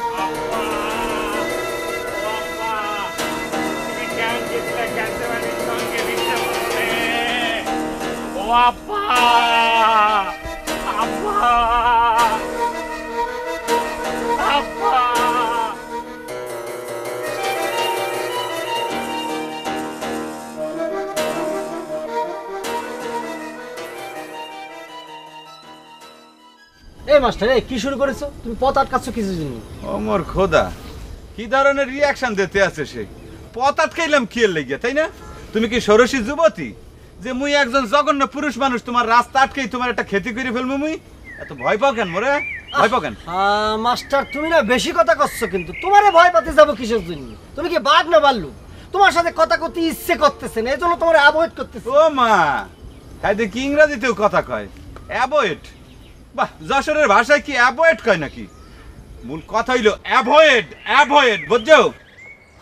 এই মাস্টার, এই কি শুরু করেছো তুমি? পথ আটকাচ্ছ কিছু জন্য? ওমর খোদা, কি ধরনের রিয়াকশন দিতে আছে সে? পথ আটকাইলাম কি এর লাগিয়া, তাই না? তুমি কি ষোড়শী যুবতী যে মুই একজন জঘন্য পুরুষ মানুষ তোমার রাস্তা আটকেই তোমার একটা ক্ষতি করে ফেলবো? মুই এত ভয় পাও কেন মোরে? ভয় পাও কেন? মাস্টার তুমি না বেশি কথা করছো, কিন্তু তোমারে ভয় পাতে যাবো কিসের জন্য? তুমি কি বাঘ না বাল্লু? তোমার সাথে কথা করতে ইচ্ছে করতেছে না, এই জন্য তোমার অ্যাভয়েড করতেছে। ও মা, হ্যাঁ দেখি ইংরেজিতেও কথা কয়, অ্যাভয়েড। বাহ, যশোরের ভাষায় কি অ্যাভয়েড কয় নাকি? মূল কথা হইলো অ্যাভয়েড, অ্যাভয়েড, বুঝছো?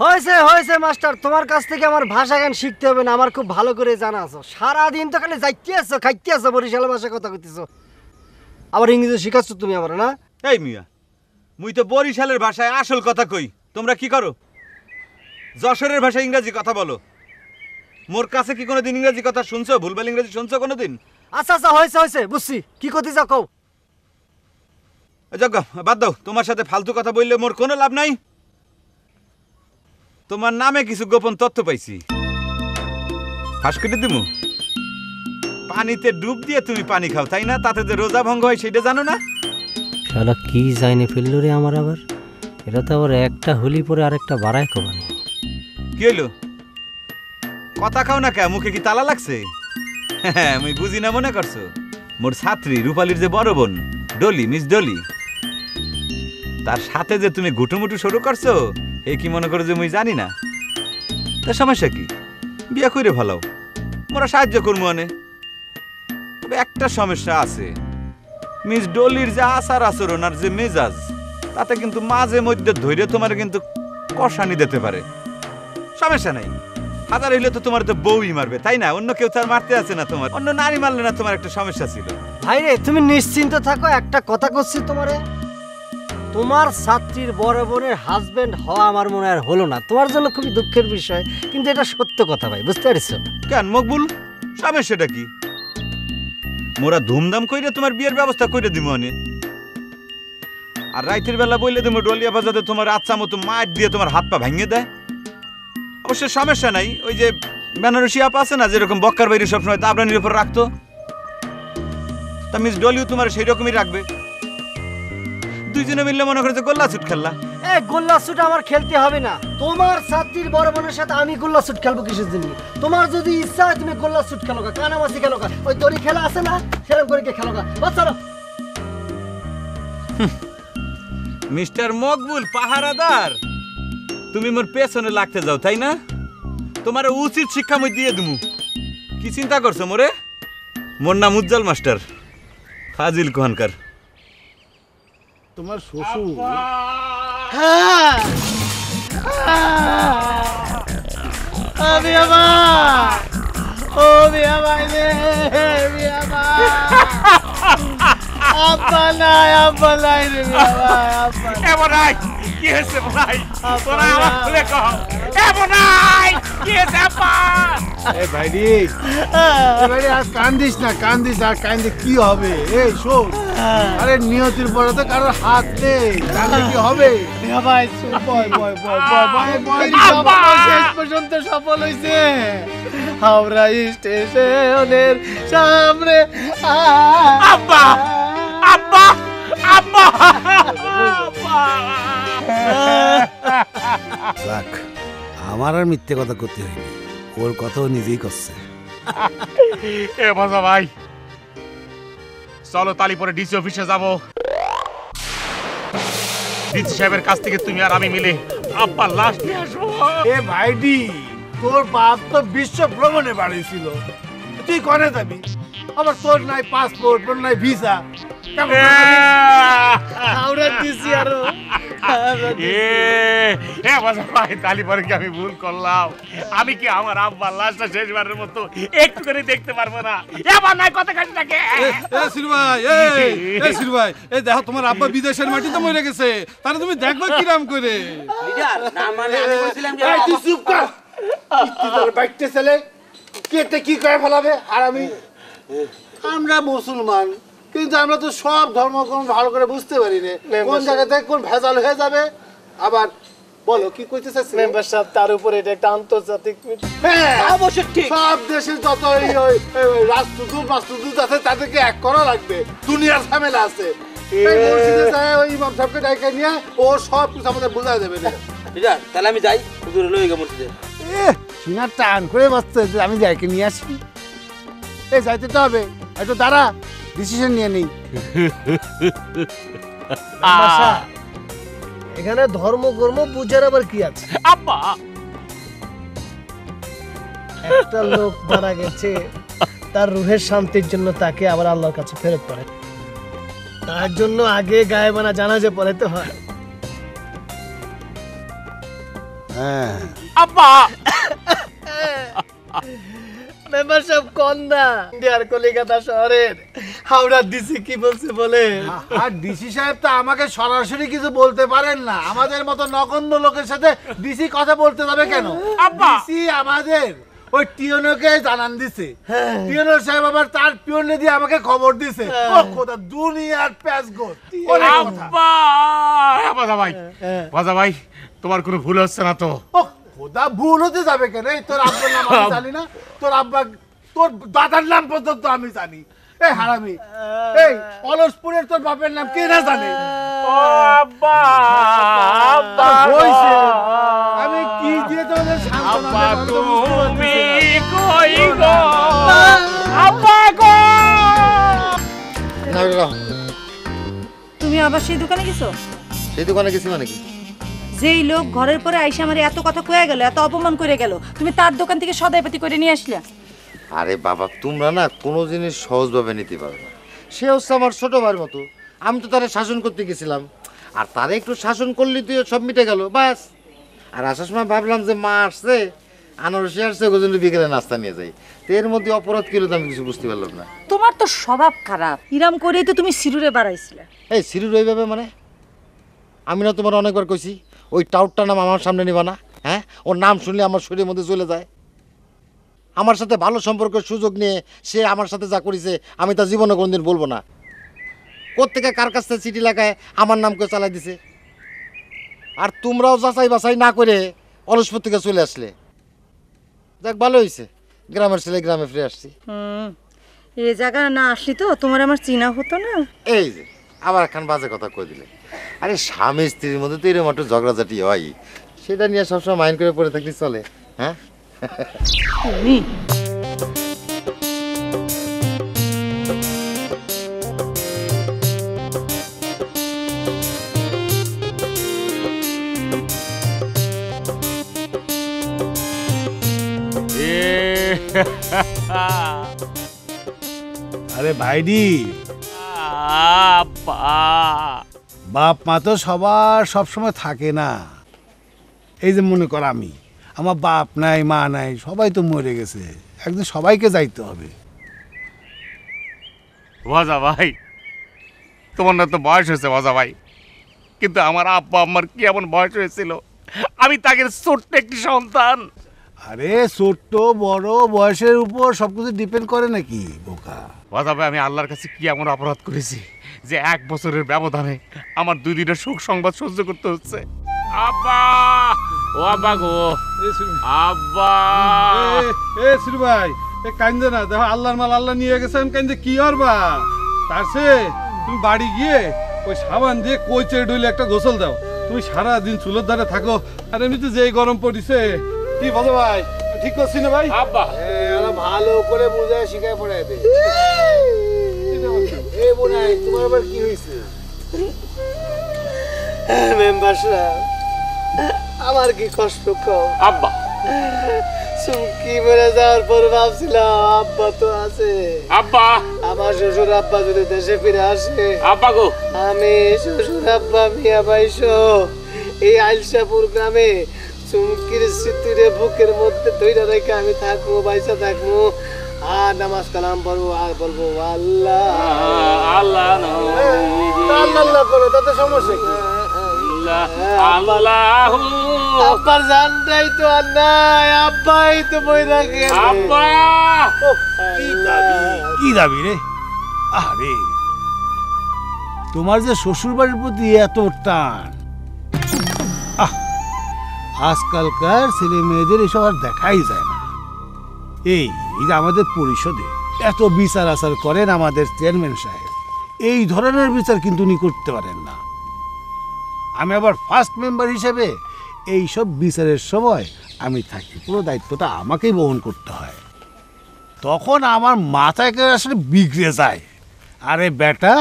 হয়েছে হয়েছে মাস্টার, তোমার কাছ থেকে আমার ভাষা জ্ঞান শিখতে হবে না, আমার খুব ভালো করে জানা আছে। সারাদিন তো খালি যাইতে আসছো খাইতে আসছো, বরিশালের ভাষায় কথা কইতেছো, আবার ইংরেজি শিখাচ্ছ তুমি আমার না? এই মিয়া, মুই তো বরিশালের ভাষায় আসল কথা কই, তোমরা কি করো? যশোরের ভাষায় ইংরেজি কথা বলো। মোর কাছে কি কোনোদিন ইংরেজি কথা শুনছো? ভুলভাল ইংরেজি শুনছো কোনোদিন? আচ্ছা আচ্ছা, হয়েছে হয়েছে, বুঝছি কি করতে যাও কও। যাক বাদ দাও, তোমার সাথে ফালতু কথা বললে মোর কোনো লাভ নাই। তোমার নামে কিছু গোপন তথ্য পাইছি, ফাঁস করে দিমু। পানিতে ডুব দিয়ে তুমি পানি খাও, তাই না? তাতে যে রোজা ভঙ্গ হয় সেটা জানো না? শালা কি জানি ফেললো রে আমার আবার। এটা তো আবার একটা হোলি পরে আরেকটা বাড়ায় কমানি। কি হইলো? কথা খাও না কে? মুখে কি তালা লাগছে? আমি বুঝি না মনে করছো? মোর ছাত্রী রূপালীর যে বড় বোন ডলি, মিস ডলি, তার সাথে যে তুমি ঘুটুমুটু শুরু করছো, এ কি মনে করো যে মুই জানি না? তার সমস্যা কি? বিয়া কইরে ভালো, মোরা সাহায্য করবো অনে। তবে একটা সমস্যা আছে, মিস ডলির যে আচার আচরণ আর যে মেজাজ, তাতে কিন্তু মাঝে মধ্যে ধৈর্য তোমার কিন্তু কষানি দিতে পারে। সমস্যা নাই, হাজার হইলে তো তোমার তো বউই মারবে, তাই না? অন্য কেউ তো আর মারতে আছে না তোমার, অন্য নারী মারলে না তোমার একটা সমস্যা ছিল। ভাই রে, তুমি নিশ্চিন্ত থাকো, একটা কথা করছি তোমারে, তোমার ছাত্রীর বড় বোনের হাজবেন্ড হওয়া আমার মনে আর হলো না। তোমার জন্য খুবই দুঃখের বিষয়, কিন্তু এটা সত্য কথা ভাই, বুঝতে পারছো? কেন মকবুল, সমস্যাটা কি? মোরা ধুমধাম কইরে তোমার বিয়ের ব্যবস্থা করে দিব অনে। আর রাইতের বেলা বললে তুমি ডলিয়া বাজাতে তোমার আচ্ছা মতো মার দিয়ে তোমার হাত পা ভেঙে দেয়। অবশ্য সমস্যা নাই, ওই যে বেনারসি আপ আছে না, যেরকম বক্কার বাইরে সবসময় দাবরানির উপর রাখতো, তা মিস ডলিও তোমার সেই রকমই রাখবে। দুইজনে মিললে মনে করে যে গোল্লা ছুট খেললা। এ গোল্লা শুট আমার খেলতে হবে না। তোমার ছাত্রীর বড় বোনের সাথে আমি গোল্লা শুট খেলবো কিসের জন্য? তোমার যদি ইচ্ছা হয় তুমি গোল্লা শুট খেলো, কানামাছি খেলো, ওই দড়ি খেলা আছে না, সেরকম করে খেলো। বাচ্চা মিস্টার মকবুল পাহারাদার, তুমি মোর পেছনে লাগতে যাও তাই না? তোমার উচিত শিক্ষা মই দিয়ে দেবো। কি চিন্তা করছো মোরে? মোর নাম উজ্জ্বল মাস্টার, ফাজিল কোহানকার। তোমার শ্বশুর? আব্বা নাই, আব্বা নাই রে আব্বা। এমন নাই কি হয়েছে ভাই? তোরা আমার খুলে কও। এমন নাই কি হয়েছে আব্বা? এ ভাইরি, ভাইরি আর কান্দিস না, কান্দিস আর কান্দে কি হবে? এই শোন, আরে নিয়তির পরে তো কারোর হাত নেই, কান্দে কি হবে? ভাই বয় বয় বয় বয় বয় বয়, শেষ পর্যন্ত সফল হয়েছে। হাওড়া স্টেশনের সামনে আব্বা আব্বা আব্বা। যাক, আমার আর মিথ্যে কথা করতে হয়নি, ওর কথাও নিজেই করছে। এ মজা ভাই, চলো তালি পরে ডিসি অফিসে যাবো। ডিসি সাহেবের কাছ থেকে তুমি আর আমি মিলে আব্বার লাশ নিয়ে আসবো। এ ভাইডি, তোর বাপ তো বিশ্ব ভ্রমণে বাড়িয়েছিল, তুই কনে যাবি? আবার তোর নাই পাসপোর্ট, তোর নাই ভিসা, হাওড়া দিছি আরো। ভাই তালি পরে কি আমি ভুল করলাম? আমি কি আমার আব্বার লাশটা শেষবারের মতো একটু করে দেখতে পারবো না? এবার নাই কথা কাটি থাকে। সিরু ভাই, এই সিরু ভাই, এই দেখো তোমার আব্বা বিদেশের মাটিতে মরে গেছে, তাহলে তুমি দেখবা কিরাম করে? তুই চুপ কর, বাইকতে ছেলে কেটে কি করে ফেলাবে? আর আমরা মুসলমান, কিন্তু আমরা তো সব ধর্মকর্ম ভালো করে বুঝতে পারি না, কোন জায়গা থেকে কোন ভেজাল হয়ে যাবে। আবার বলো কি কইতে চাচ্ছি? মেম্বার সাহেব, তার উপরে এটা একটা আন্তর্জাতিক মিটিং। হ্যাঁ অবশ্যই ঠিক। সব দেশের যত রাষ্ট্রদূত আছে তাদেরকে এক করা লাগবে, দুনিয়ার ঝামেলা আছে। ওই ইমাম সাহেবকে ডাইকে নিয়ে ও সব কিছু আমাদের বুঝাই দেবে। তাহলে আমি যাই, হুজুর লই গে মসজিদে। সিনার টান করে বসছে যে আমি যাইকে নিয়ে আসি। এই যাইতে তো হবে, একটু দাঁড়া, ডিসিশন নিয়ে নেই। এখানে ধর্ম কর্ম বুঝার আবার কি আছে? আব্বা, একটা লোক মারা গেছে, তার রুহের শান্তির জন্য তাকে আবার আল্লাহর কাছে ফেরত পড়ে, তার জন্য আগে গায়েবানা জানাজা পড়াতে হয়। হ্যাঁ আব্বা, মেম্বার সাহেব কন্যা ইন্ডিয়ার কলিকাতা শহরের হাওড়া ডিসি কি বলছে বলে? আর ডিসি সাহেব তো আমাকে সরাসরি কিছু বলতে পারেন না, আমাদের মতো নগণ্য লোকের সাথে ডিসি কথা বলতে যাবে কেন? ডিসি আমাদের ওই টিওনকে জানান দিছে, টিওনর সাহেব আবার তার পিওনে দিয়ে আমাকে খবর দিছে। ও খোদা, দুনিয়ার প্যাস গোল। আব্বা, বাজা ভাই, বাজা ভাই, তোমার কোনো ভুল হচ্ছে না তো? খোদা, ভুল হতে যাবে কেন? এই তোর আব্বার নাম আমি জানি না, তোর আব্বা, তোর দাদার নাম পর্যন্ত আমি জানি। এই হারামি, এই পলাশপুরের তোর বাপের নাম কে না জানে? আব্বা, আব্বা আমি কি দিয়ে তোমাদের সান্ত্বনা দেব? তুমি কই গো আব্বা গো? তুমি আবার সেই দোকানে গেছো? সেই দোকানে গেছি মানে কি? যেই লোক ঘরের পরে আইসা আমার এত কথা কয়ে গেল, এত অপমান করে গেল, তুমি তার দোকান থেকে সদাইপাতি করে নিয়ে আসলে? আরে বাবা, তোমরা না কোনো জিনিস সহজভাবে নিতে পারো না। সে হচ্ছে আমার ছোট ভাইয়ের মতো, আমি তো তারে শাসন করতে গেছিলাম, আর তারে একটু শাসন করলে তুই সব মিটে গেল বাস। আর আসার সময় ভাবলাম যে মা আসছে, আনারসি আসছে, ওই জন্য বিকেলে নাস্তা নিয়ে যাই। তো এর মধ্যে অপরাধ কি হলো আমি কিছু বুঝতে পারলাম না। তোমার তো স্বভাব খারাপ, ইরাম করেই তো তুমি সিরুরে বাড়াইছিলে। এই সিরুর ওইভাবে মানে? আমি না তোমার অনেকবার কইছি ওই টাউটটার নাম আমার সামনে নিবা না। হ্যাঁ, ওর নাম শুনলে আমার শরীরের মধ্যে চলে যায়। আমার সাথে ভালো সম্পর্কের সুযোগ নিয়ে সে আমার সাথে যা করেছে আমি তা জীবনে কোনদিন বলবো না। কোত্থেকে কার কাছ থেকে চিঠি লাগায় আমার নামকে চালাই দিছে। আর তোমরাও যাচাই বাছাই না করে অলসপুর থেকে চলে আসলে। যাক, ভালো হয়েছে, গ্রামের ছেলে গ্রামে ফিরে আসছি। এ জায়গা না আসলি তো তোমার আমার চিনা হতো না। এই যে আবার একখান বাজে কথা কই দিলে। আরে স্বামী স্ত্রীর মধ্যে তো এরকম একটা ঝগড়াঝাটি হয়, সেটা নিয়ে সবসময় মাইন্ড করে পড়ে থাকলে চলে? হ্যাঁ আরে ভাইডি, বাপ মা তো সবার সবসময় থাকে না। এই যে মনে কর আমি, আমার বাপ নাই মা নাই, সবাই তো মরে গেছে, একদিন সবাইকে যাইতে হবে। ভাজা ভাই, তোমার না তো বয়স হয়েছে ভাজা ভাই, কিন্তু আমার আব্বা আম্মার কি এমন বয়স হয়েছিল? আমি তাকে ছোট্ট একটি সন্তান। আরে ছোট্ট বড় বয়সের উপর সবকিছু ডিপেন্ড করে নাকি বোকা? ভাজা ভাই, আমি আল্লাহর কাছে কি এমন অপরাধ করেছি যে 1 বছরের ব্যবধানে আমার 2 দিনের শোক সংবাদ সহ্য করতে হচ্ছে? আব্বা, ও আব্বা গো, আব্বা। এ শ্রী ভাই, এ কান্দে না, দেখো আল্লাহর মাল আল্লাহ নিয়ে গেছে, আমি কান্দে কি করবা? তার চেয়ে তুমি বাড়ি গিয়ে ওই সাবান দিয়ে কইচে ডুইলে একটা গোসল দাও। তুমি সারা দিন চুলোর ধারে থাকো, আর এমনিতে যেই গরম পড়িছে। কি বলো ভাই, ঠিক করছি না ভাই? আব্বা ভালো করে বুঝায় শিখায় পড়ায় দে। এ বোনাই, তোমার আবার কি হয়েছে? মেম্বার সাহেব, আমার কি কষ্ট কম আব্বা। চুমকি মেরে যাওয়ার পর ভাবছিলাম আব্বা তো আছে। আব্বা, আমার শ্বশুর আব্বা যদি দেশে ফিরে আসে, আব্বা গো, আমি শ্বশুর আব্বা মিয়া ভাইসো এই আইলসাপুর গ্রামে চুমকির স্মৃতিরে বুকের মধ্যে ধইরা রেখে আমি থাকবো, বাইসা থাকবো, আর নামাজ কালাম পড়বো, আর বলবো আল্লাহ আল্লাহ আল্লাহ করো, তাতে সমস্যা কি? আল্লাহু আব্বার জানটাই তো আর নাই, আব্বাই তো বইরা গেছে। আব্বা কি দাবি রে? আরে তোমার যে শ্বশুর বাড়ির প্রতি এত টান, আজকালকার ছেলে মেয়েদের এসব আর দেখাই যায় না। এই যে আমাদের পরিষদে এত বিচার আচার করেন আমাদের চেয়ারম্যান সাহেব, এই ধরনের বিচার কিন্তু উনি করতে পারেন না। আমি আবার ফার্স্ট মেম্বার হিসেবে এই সব বিচারের সময় আমি থাকি, পুরো দায়িত্বটা আমাকেই বহন করতে হয়। তখন আমার মাথায় আসলে বিগড়ে যায়। আরে বেটা,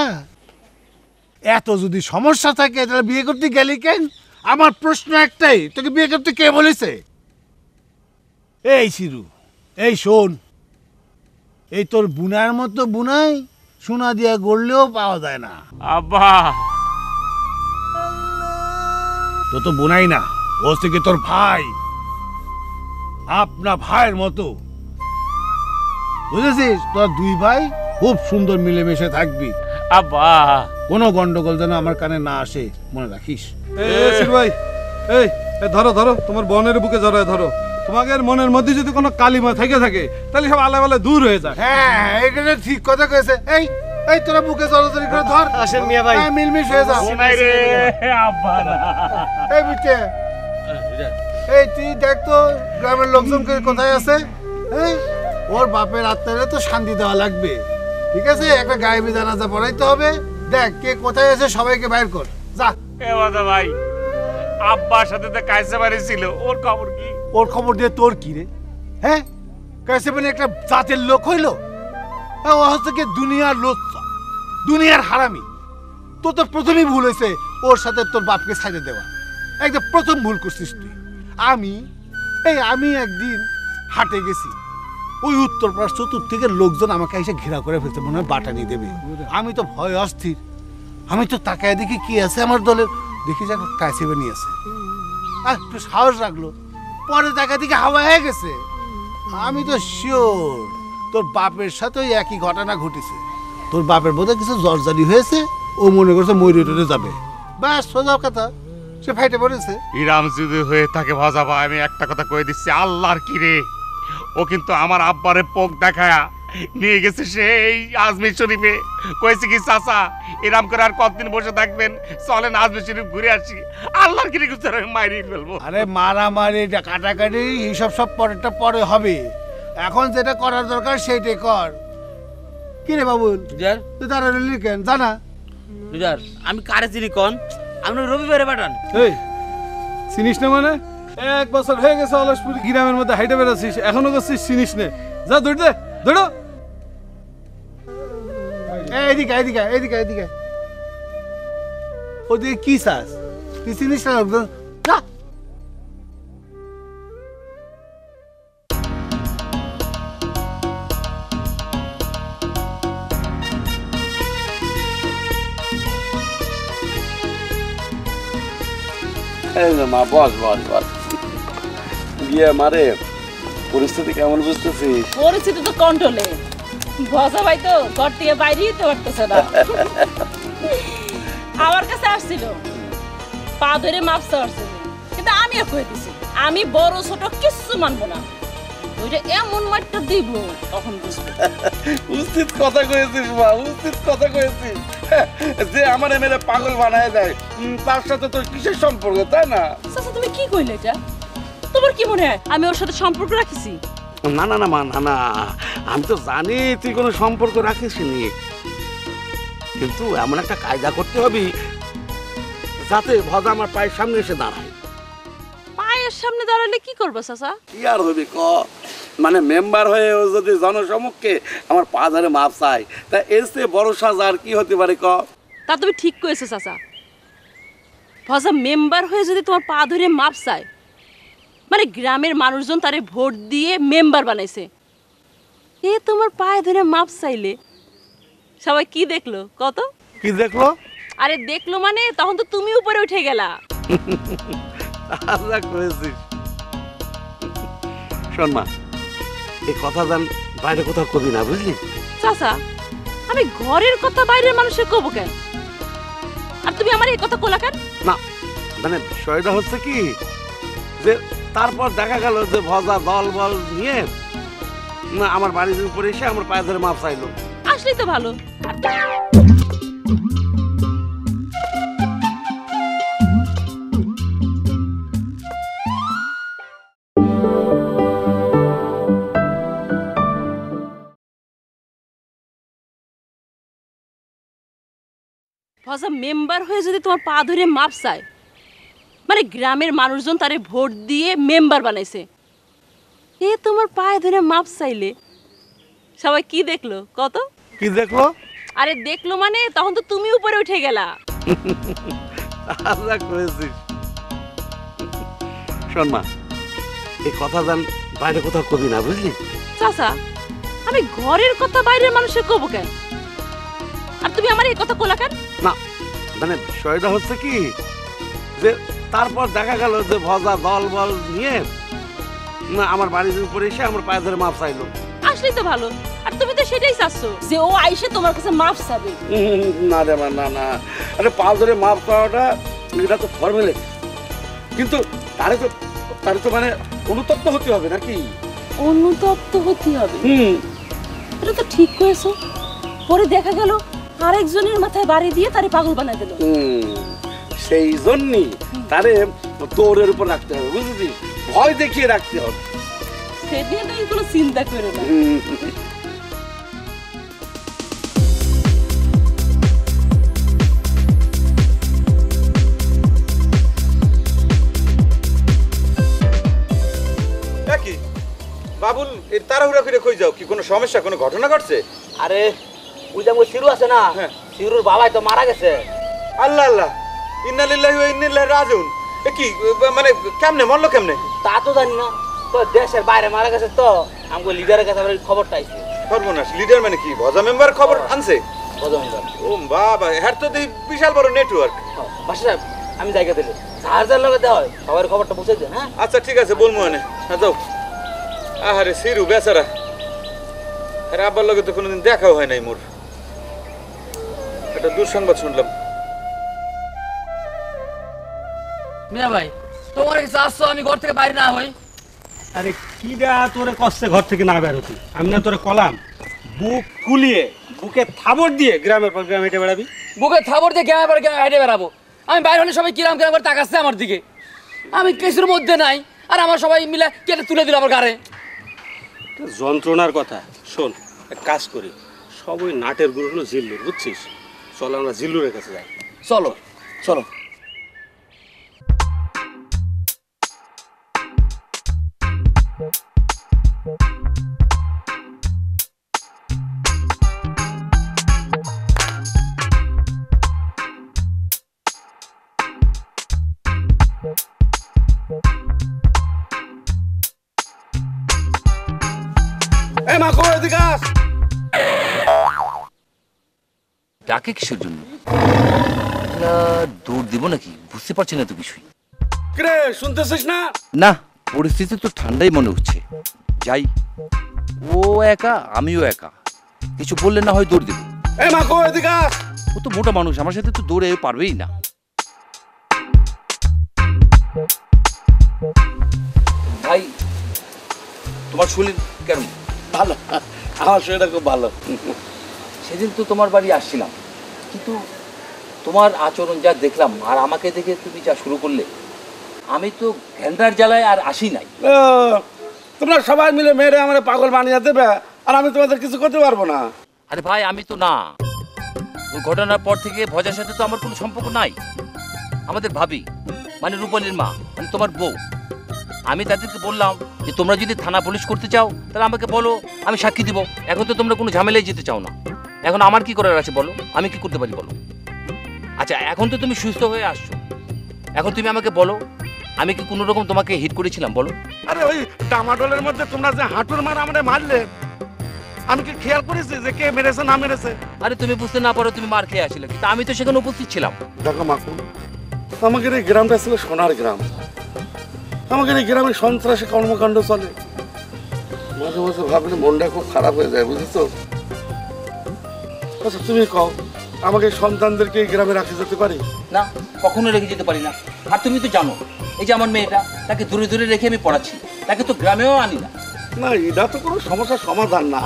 এত যদি সমস্যা থাকে তাহলে বিয়ে করতে গেলি কেন? আমার প্রশ্ন একটাই, তোকে বিয়ে করতে কে বলেছে? এই শিরু, এই শোন, এই তোর বুনার মতো বুনাই সোনা দিয়া গড়লেও পাওয়া যায় না। আব্বা, তো তো বুনাই না, ও থেকে তোর ভাই, আপনা ভাইয়ের মতো, বুঝেছিস? তোর 2 ভাই খুব সুন্দর মিলেমিশে থাকবি। আব্বা, কোনো গন্ডগোল যেন আমার কানে না আসে, মনে রাখিস। ভাই, এই ধরো ধরো, তোমার বোনের বুকে জড়ায় ধরো। তোমাদের মনের মধ্যে যদি কোনো কালিমা থেকে থাকে তাহলে সব আলাদা আলাদা দূর হয়ে যায়। হ্যাঁ, এখানে ঠিক কথা কয়েছে। এই এই তোরা বুকে জড়াজড়ি করে ধর। আসেন মিয়া ভাই, মিলমিশ হয়ে যাও। আব্বা না। এই বুঝছে, এই তুই দেখ তো গ্রামের লোকজনকে কোথায় আছে। এই ওর বাপের আত্মারে তো শান্তি দেওয়া লাগবে, ঠিক আছে? একটা গায়েবী জানাজা পড়াইতে হবে। দেখ কে কোথায় আছে, সবাইকে বাইর কর, যা। এ বাদা ভাই, আব্বার সাথে তো কাইসে বাড়ি ছিল, ওর খবর কি? ওর খবর দিয়ে তোর কি রে? হ্যাঁ, কাইসে মানে একটা জাতের লোক হইলো? ও হচ্ছে কি দুনিয়ার লোক, দুনিয়ার হারামি। তোর তো প্রথমেই ভুল হয়েছে ওর সাথে তোর বাপকে ছাইড়ে দেওয়া, একদম প্রথম ভুল করছিস তুই। আমি একদিন হাটে গেছি, ওই উত্তরপাড়ার চতুর্দিকের লোকজন আমাকে এসে ঘেরা করে ফেলছে, মনে হয় বাটানি দেবে। আমি তো ভয় অস্থির, আমি তো তাকায় দেখি কি আছে আমার দলের, দেখি যে কাইসেবে নিয়ে আছে। আর একটু সাহস রাখলো, পরে দেখা দেখি হাওয়া হয়ে গেছে। আমি তো শিওর তোর বাপের সাথে ওই একই ঘটনা ঘটেছে। তোর বাপের বোধহয় কিছু জর্জারি হয়েছে, ও মনে করছে ময়ূরে যাবে, ব্যাস সোজা কথা, সে ফাইটে পড়েছে। ইরাম যদি হয়ে থাকে ভাজা ভাই, আমি একটা কথা কয়ে দিচ্ছি, আল্লাহর কি রে, ও কিন্তু আমার আব্বারে পোক দেখায়া নিয়ে গেছে সেই আজমির শরীফে। কয়েছে কি চাচা, এরাম করে আর কতদিন বসে থাকবেন, চলেন আজমির শরীফ ঘুরে আসি। আল্লাহর কি রে, আমি মারিয়ে ফেলবো। আরে মারামারি কাটাকাটি এইসব সব পরেরটা পরে হবে, এখন যেটা করার দরকার সেইটাই কর। কি রে বাবুল লিডার তুই তারা রেলি কেন জানা লিডার আমি কারে চিনি কোন আপনি রবিবারে পাঠান এই চিনিস না মানে 1 বছর হয়ে গেছে অলসপুর গ্রামের মধ্যে হাইটে বেড়াচ্ছিস এখনো করছিস চিনিস না যা দৌড় দে দৌড়ো এইদিকে এইদিকে এইদিকে এইদিকে ওদিকে কি চাস তুই চিনিস না যা মা বস বস বস বিয়ে মারে পরিস্থিতি কেমন বুঝতেছিস? পরিস্থিতি তো কন্ট্রোলে। ভজা ভাই তো ঘর থেকে বাইরে যেতে পারতেছে না। আমার কাছে আসছিল, পা ধরে মাপ চাওয়ার, কিন্তু আমিও কয়ে দিছি আমি বড় ছোট কিচ্ছু মানবো না। ওইটা এমন মারটা দিব তখন বুঝবো। উচিত কথা কয়েছিস মা, উচিত কথা কয়েছিস। যে আমার মেরে পাগল বানায় দেয় তার সাথে তোর কিসের সম্পর্ক, তাই না? চাচা তুমি কি কইলে এটা? তোমার কি মনে হয় আমি ওর সাথে সম্পর্ক রাখিছি? না না না মা, না না, আমি তো জানি তুই কোনো সম্পর্ক রাখিস নি, কিন্তু এমন একটা কায়দা করতে হবে যাতে ভজা আমার পায়ের সামনে এসে দাঁড়ায়। পায়ের সামনে দাঁড়ালে কি করবো চাচা? কি আর হবে ক, মানে মেম্বার হয়ে ও যদি জনসমক্ষে আমার পা ধরে মাপ চায়, তা এর চেয়ে বড় সাজা আর কি হতে পারে ক? তা তুমি ঠিক করেছো চাচা। ভজা মেম্বার হয়ে যদি তোমার পা ধরে মাপ চায়, মানে গ্রামের মানুষজন তারে ভোট দিয়ে মেম্বার বানাইছে, এ তোমার পায়ে ধরে মাপ চাইলে সবাই কি দেখলো কত? কি দেখলো? আরে দেখলো মানে তখন তো তুমি উপরে উঠে গেলা। আচ্ছা করেছিস। শোন মা, এই কথা জান বাইরে কোথাও কবি না, বুঝলি? চাচা আমি ঘরের কথা বাইরের মানুষের কব কেন, আর তুমি আমার এই কথা কোলা কেন? না মানে বিষয়টা হচ্ছে কি যে তারপর দেখা গেল যে ভজা দল বল নিয়ে না আমার বাড়ির উপরে এসে আমার পায়ে ধরে মাপ চাইলো। আসলেই তো ভালো। ভজা মেম্বার হয়ে যদি তোমার পা ধরে মাপ চায়, মানে গ্রামের মানুষজন তারে ভোট দিয়ে মেম্বার বানাইছে, এ তোমার পায়ে ধরে মাপ চাইলে সবাই কি দেখলো কত? কি দেখলো? আরে দেখলো মানে তখন তো তুমি উপরে উঠে গেলা। আচ্ছা করেছিস। শোন মা, এই কথা জান বাইরে কোথাও কবি না, বুঝলি? চাচা আমি ঘরের কথা বাইরের মানুষের কব কেন, আর তুমি আমার এই কথা কোলা কেন? না মানে বিষয়টা হচ্ছে কি যে তারপর দেখা গেল যে ভজা দল বল নিয়ে না আমার বাড়ির উপরে এসে আমার পায়ে ধরে মাপ চাইলো। আসলেই তো ভালো। আর তুমি তো সেটাই চাচ্ছো যে ও আইসে তোমার কাছে মাপ চাবে। না রে মা, না না, আরে পা ধরে মাপ চাওয়াটা এটা তো ফর্মালিটি, কিন্তু তারে তো মানে অনুতপ্ত হতে হবে নাকি? অনুতপ্ত হতে হবে? এটা তো ঠিক করেছো। পরে দেখা গেল আরেকজনের মাথায় বাড়ি দিয়ে তারে পাগল বানাই দিল। সেই জন্যই তারে তোরের উপর রাখতে হবে, বুঝেছিস? ভয় দেখিয়ে রাখতে হবে। সেটা নিয়ে কোনো চিন্তা করো না। কি বাবুল এর তাড়াহুড়া করে কই যাও? কি কোনো সমস্যা, কোনো ঘটনা ঘটছে? আরে ওই যে সিরু আছে না, সিরুর বাবাই তো মারা গেছে। আল্লাহ আল্লাহ, ইন্না লিল্লাহি ওয়া ইন্না ইলাইহি রাজিউন। এ কি মানে কেমনে মরলো কেমনে? তা তো জানি না, তো দেশের বাইরে মারা গেছে, তো আমগো লিডারের কাছে আমরা খবরটা আইছে। সর্বনাশ, লিডার মানে কি ভজা মেম্বার খবর আনছে? ভজা মেম্বার? ও বাবা, হ্যাঁ তো দেই বিশাল বড় নেটওয়ার্ক। বাসা সাহেব আমি জায়গা দিলে চার্জার লগে দেওয়া হয়, সবার খবরটা পৌঁছে দেন। হ্যাঁ আচ্ছা ঠিক আছে, বলবো মানে। হ্যাঁ যাও। আহারে সিরু বেচারা, আরে আব্বার লগে তো কোনোদিন দেখাও হয় নাই মোর। একটা দুঃসংবাদ শুনলাম। মিয়া ভাই তোমার কাছে আসছো আমি ঘর থেকে বাইরে না হই? আরে কিডা তোরে কষ্টে ঘর থেকে না বের হতি? আমি না তোরে কলাম বুক ফুলিয়ে বুকে থাবর দিয়ে গ্রামের পর গ্রামে হেঁটে বেড়াবি? বুকে থাবর দিয়ে গ্রামের পর গ্রামে হেঁটে বেড়াবো? আমি বাইরে হলে সবাই কিরাম কিরাম করে তাকাচ্ছে আমার দিকে। আমি কিছুর মধ্যে নাই, আর আমার সবাই মিলে কেটে তুলে দিল আমার গাড়ে। যন্ত্রণার কথা শোন, এক কাজ করি, সব ওই নাটের গুরু হলো জিল্লুর, বুঝছিস? চলো আমরা জিল্লুরের কাছে যাই। চলো চলো। এই মা কই এদিকে আস। ডাকে কিসের জন্য? দৌড় দিব নাকি বুঝতে পারছি না তো কিছুই। কিরে শুনতেছিস না? না, পরিস্থিতি তো ঠান্ডাই মনে হচ্ছে। যাই, ও একা আমিও একা, কিছু বললে না হয় দৌড় দিব। এই মা কই এদিকে আস। ও তো মোটা মানুষ, আমার সাথে তো দৌড়ে পারবেই না। ভাই, তোমার শরীর কেমন? ভালো, আমার শরীরটা খুব ভালো। সেদিন তো তোমার বাড়ি আসছিলাম, কিন্তু তোমার আচরণ যা দেখলাম আর আমাকে দেখে তুমি যা শুরু করলে, আমি তো ঘেন্দার জ্বালায় আর আসি নাই। তোমরা সবাই মিলে মেরে আমার পাগল বানিয়ে দেবে আর আমি তোমাদের কিছু করতে পারবো না। আরে ভাই, আমি তো না, ওই ঘটনার পর থেকে ভজার সাথে তো আমার কোনো সম্পর্ক নাই। আমাদের ভাবি মানে রূপালীর মা, মানে তোমার বউ, আমি তাদেরকে বললাম যে তোমরা যদি থানা পুলিশ করতে চাও তাহলে আমাকে বলো, আমি সাক্ষী দিব। এখন তো তোমরা কোনো ঝামেলায় যেতে চাও না, এখন আমার কি করার আছে বলো? আমি কি করতে পারি বলো? আচ্ছা, এখন তো তুমি সুস্থ হয়ে আসছো, এখন তুমি আমাকে বলো, আমি কি কোনো রকম তোমাকে হিট করেছিলাম বলো? আরে ওই টামাটোলের মধ্যে তোমরা যে হাঁটুর মার আমারে মারলে, আমি কি খেয়াল করেছি যে কে মেরেছে না মেরেছে? আরে তুমি বুঝতে না পারো তুমি মার খেয়ে আসলে, কিন্তু আমি তো সেখানে উপস্থিত ছিলাম। দেখো মাকু, আমাদের এই গ্রামটা ছিল সোনার গ্রাম। আমাদের এই গ্রামে সন্ত্রাসী কর্মকাণ্ড চলে। মাঝে মাঝে ভাবলে মনটা খুব খারাপ হয়ে যায়, বুঝেছো? আচ্ছা তুমি কও, আমাকে সন্তানদেরকে এই গ্রামে রাখতে যেতে পারি? না, কখনো রেখে যেতে পারি না। আর তুমি তো জানো, এই যে আমার মেয়েটা, তাকে দূরে দূরে রেখে আমি পড়াচ্ছি, তাকে তো গ্রামেও আনি না। না, এটা তো কোনো সমস্যার সমাধান না।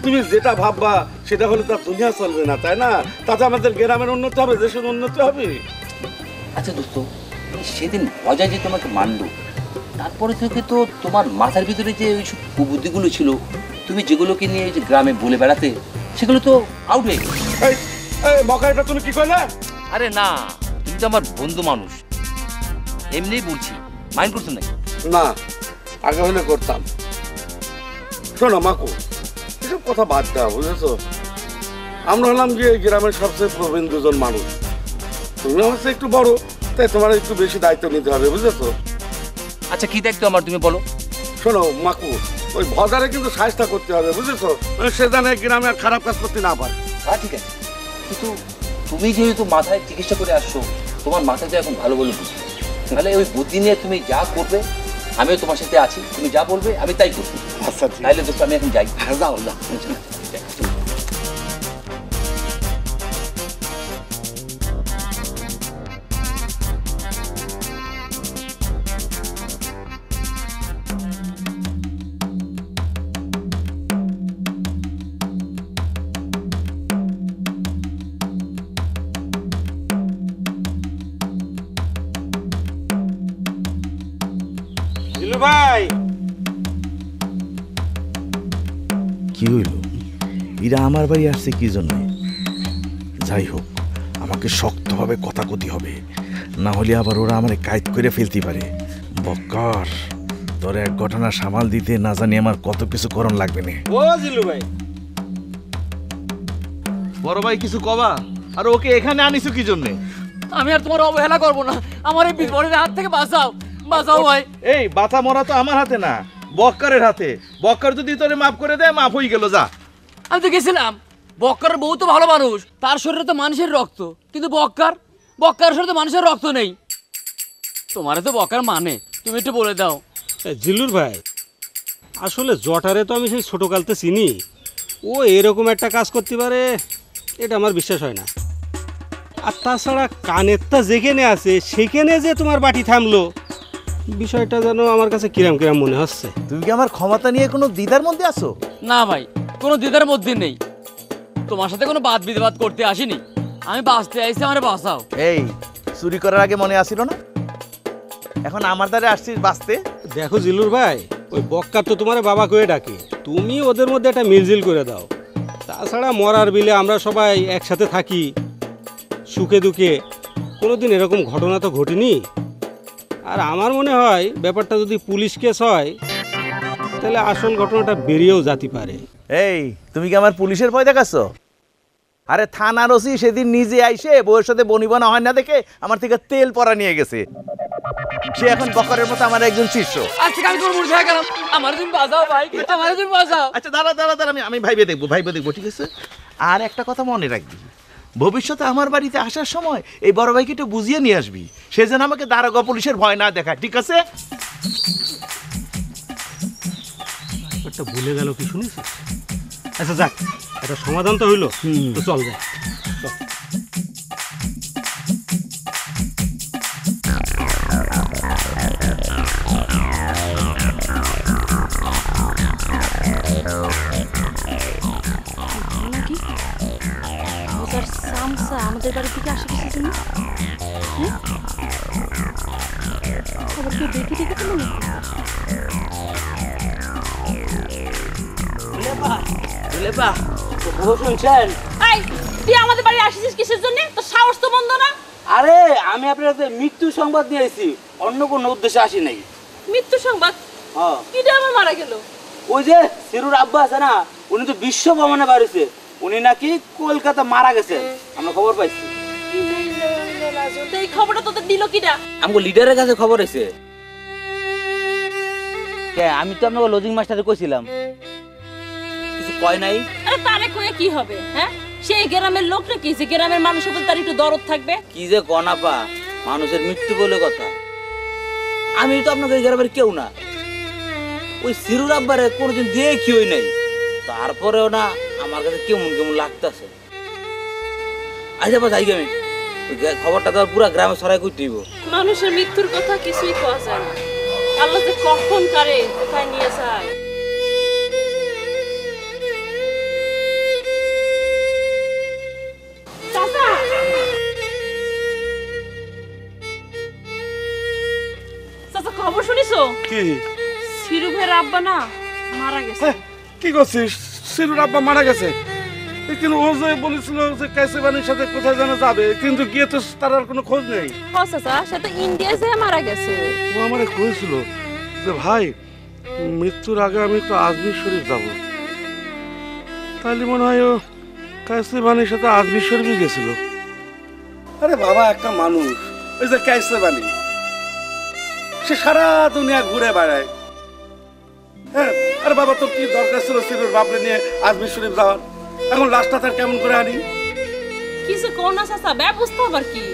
তুমি যেটা ভাববা সেটা হলে তার দুনিয়া চলবে না, তাই না? তাতে আমাদের গ্রামের উন্নতি হবে, দেশের উন্নতি হবে। আচ্ছা দোস্ত, সেদিন অজয় যে তোমাকে মানলো, তারপরে থেকে তো তোমার মাথার ভিতরে যে ওইসব কুবুদ্ধিগুলো ছিল, তুমি যেগুলোকে নিয়ে যে গ্রামে বলে বেড়াতে, সেগুলো তো আউট হয়ে গেছে। মকাইটা তুমি কি করলে? আরে না, তুমি তো আমার বন্ধু মানুষ, এমনিই বলছি, মাইন্ড করছো নাকি? না, আগে হলে করতাম। শোনো মাকু, এসব কথা বাদ দাও, বুঝেছো? আমরা হলাম যে গ্রামের সবচেয়ে প্রবীণ দুজন মানুষ। তুমি আমার একটু বড়, তাই তোমার একটু বেশি দায়িত্ব নিতে হবে, বুঝেছো? আচ্ছা, কি দায়িত্ব আমার তুমি বলো? শোনো মাকু, ওই ভজারে কিন্তু সাহায্য করতে হবে, বুঝেছো? সে জানে গ্রামে আর খারাপ কাজ করতে না পারে। হ্যাঁ ঠিক আছে, কিন্তু তুমি যেহেতু মাথায় চিকিৎসা করে আসছো, তোমার মাথায় তো এখন ভালো বলে বুঝবে, তাহলে ওই বুদ্ধি নিয়ে তুমি যা করবে আমিও তোমার সাথে আছি, তুমি যা বলবে আমি তাই করবো। আচ্ছা, তাইলে দোস্ত আমি এখন যাই। যাও না। ভাই কি হইল? এরা আমার বাড়ি আসছে কি জন্য? যাই হোক, আমাকে শক্তভাবে কথা কতি হবে, না হলে আবার ওরা আমার কায়দ করে ফেলতে পারে। বক্কর, তোর এক ঘটনা সামাল দিতে না জানি আমার কত কিছু করণ লাগবে না। ও জিল্লু ভাই, বড় ভাই কিছু কবা? আর ওকে এখানে আনিছো কি জন্য? আমি আর তোমার অবহেলা করবো না, আমার এই বিপদের হাত থেকে বাঁচাও, বাঁচাও ভাই। এই বাঁচা মরা তো আমার হাতে না, বক্কারের হাতে। বক্কার যদি তোরে মাফ করে দেয়, মাফ হয়ে গেল, যা। আমি তো গেছিলাম, বক্কারের বউ তো ভালো মানুষ, তার শরীরে তো মানুষের রক্ত, কিন্তু বক্কার শরীরে তো মানুষের রক্ত নেই। তোমারে তো বক্কার মানে, তুমি একটু বলে দাও। জিল্লুর ভাই, আসলে জটারে তো আমি সেই ছোটকালতে চিনি, ও এরকম একটা কাজ করতে পারে এটা আমার বিশ্বাস হয় না। আর তাছাড়া কানেরটা যেখানে আছে সেখানে যে তোমার বাটি থামলো, বিষয়টা যেন আমার কাছে কিরাম কিরাম মনে হচ্ছে। তুমি কি আমার ক্ষমতা নিয়ে কোনো দ্বিধার মধ্যে আছো? না ভাই, কোনো দ্বিধার মধ্যে নেই, তোমার সাথে কোনো বাদ বিবাদ করতে আসিনি, আমি বাঁচতে আইছি, আমার বাঁচাও। এই চুরি করার আগে মনে আসিল না, এখন আমার দ্বারে আসছিস বাঁচতে? দেখো জিল্লুর ভাই, ওই বক্কার তো তোমার বাবা কয়ে ডাকে, তুমি ওদের মধ্যে একটা মিলজিল করে দাও, তাছাড়া মরার বিলে আমরা সবাই একসাথে থাকি, সুখে দুঃখে, কোনোদিন এরকম ঘটনা তো ঘটেনি। আর আমার মনে হয় ব্যাপারটা যদি পুলিশ কেস হয় তাহলে আসল ঘটনাটা বেরিয়েও যেতে পারে। এই তুমি কি আমার পুলিশের ভয় দেখাচ্ছ? আরে থানার ওসি সেদিন নিজে আইসে বউয়ের সাথে বনিবনা হয় না দেখে আমার থেকে তেল পরা নিয়ে গেছে। সে এখন বকরের মতো আমার একজন শিষ্য। আজকে আমি তোর মুড়ি গেলাম, আমার তুমি বাঁচাও ভাই, আমার তুমি বাঁচাও। আচ্ছা দাঁড়া দাঁড়া দাঁড়া, আমি ভাইবে দেখবো, ঠিক আছে? আর একটা কথা মনে রাখবি, ভবিষ্যতে আমার বাড়িতে আসার সময় এই বড় ভাইকে একটু বুঝিয়ে নিয়ে আসবি, সে যেন আমাকে দারোগা পুলিশের ভয় না দেখায়, ঠিক আছে? একটা ভুলে গেল কি শুনিস? আচ্ছা যাক, একটা সমাধান তো হইলো, তো চল যাই। আমাদের বাড়ি থেকে আসে কিছু জন্য খবর কেউ দেখে দেখে তো তুই আমাদের বাড়ি আসিস কিসের জন্য? তো সাহস তো বন্ধ না। আরে আমি আপনাদের মৃত্যু সংবাদ নিয়ে এসেছি, অন্য কোনো উদ্দেশ্যে আসি নাই। মৃত্যু সংবাদ? হ্যাঁ। কিটা আমার মারা গেল? ওই যে সিরুর আব্বা আছে না, উনি তো বিশ্ব ভ্রমণে বাড়িছে, উনি নাকি কলকাতা মারা গেছে, আমরা খবর পাইছি। এই খবরটা তোদের দিল কিটা? আমাকে লিডারের কাছে খবর এসে। আমি তো আপনাকে লজিং মাস্টারে কইছিলাম, কিছু কয় নাই। আরে তারে কয়ে কি হবে? হ্যাঁ, সেই গ্রামের লোক নাকি যে গ্রামের মানুষের উপর তার একটু দরদ থাকবে? কি যে গনাপা, মানুষের মৃত্যু বলে কথা। আমি তো আপনাকে এই গ্রামের কেউ না, ওই সিরুর আব্বারে কোনোদিন দেখিওই নাই, তারপরেও না আমার কাছে কেমন কেমন লাগতেছে। আচ্ছা বা যাই আমি খবরটা তো পুরা গ্রামে ছড়াই করে দিব। মানুষের মৃত্যুর কথা কিছুই কওয়া যায় না, আল্লাহ যে কখন কারে কোথায় নিয়ে যায়। চাচা খবর শুনিছো? কি? সিরু ভাইয়ের আব্বা না মারা গেছে। কি করছিস? সিরুর আব্বা মারা গেছে? কিন্তু ও যে বলেছিল যে কাইসেবানির সাথে কোথায় যেন যাবে, কিন্তু গিয়ে তো তার আর কোনো খোঁজ নেই। চাচা সে তো ইন্ডিয়া যেয়ে মারা গেছে। ও আমারে কইছিল যে ভাই মৃত্যুর আগে আমি একটু আজমির শরীফ যাব, তাইলে মনে হয় ও কাইসেবানির সাথে আজমির শরীফই গেছিল। আরে বাবা, একটা মানুষ ওই যে কাইসেবানি, সে সারা দুনিয়া ঘুরে বেড়ায়। হ্যাঁ, আরে বাবা তোর কি দরকার ছিল সিরুর বাপরে নিয়ে আজমির শরীফ যাওয়ার? এখন লাশটা তার কেমন করে আনি? কিছু কোন না চাচা, ব্যবস্থা আবার কি?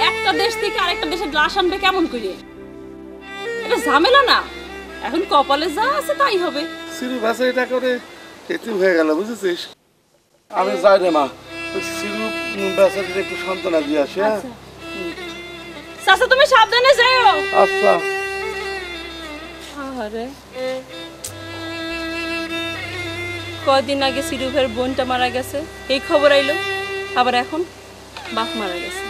একটা দেশ থেকে আরেকটা দেশে লাশ আনবে কেমন করে? এটা ঝামেলা না, এখন কপালে যা আছে তাই হবে। সিরু ভাষা এটা করে এতিম হয়ে গেল, বুঝেছিস? আমি যাই রে মা, সিরু ভাষাটা একটু সান্ত্বনা দিয়ে আসি। হ্যাঁ চাচা তুমি সাবধানে যাও। আচ্ছা। আরে কয়দিন আগে সিরু ভাইয়ের বোনটা মারা গেছে, এই খবর আইলো, আবার এখন বাপ মারা গেছে।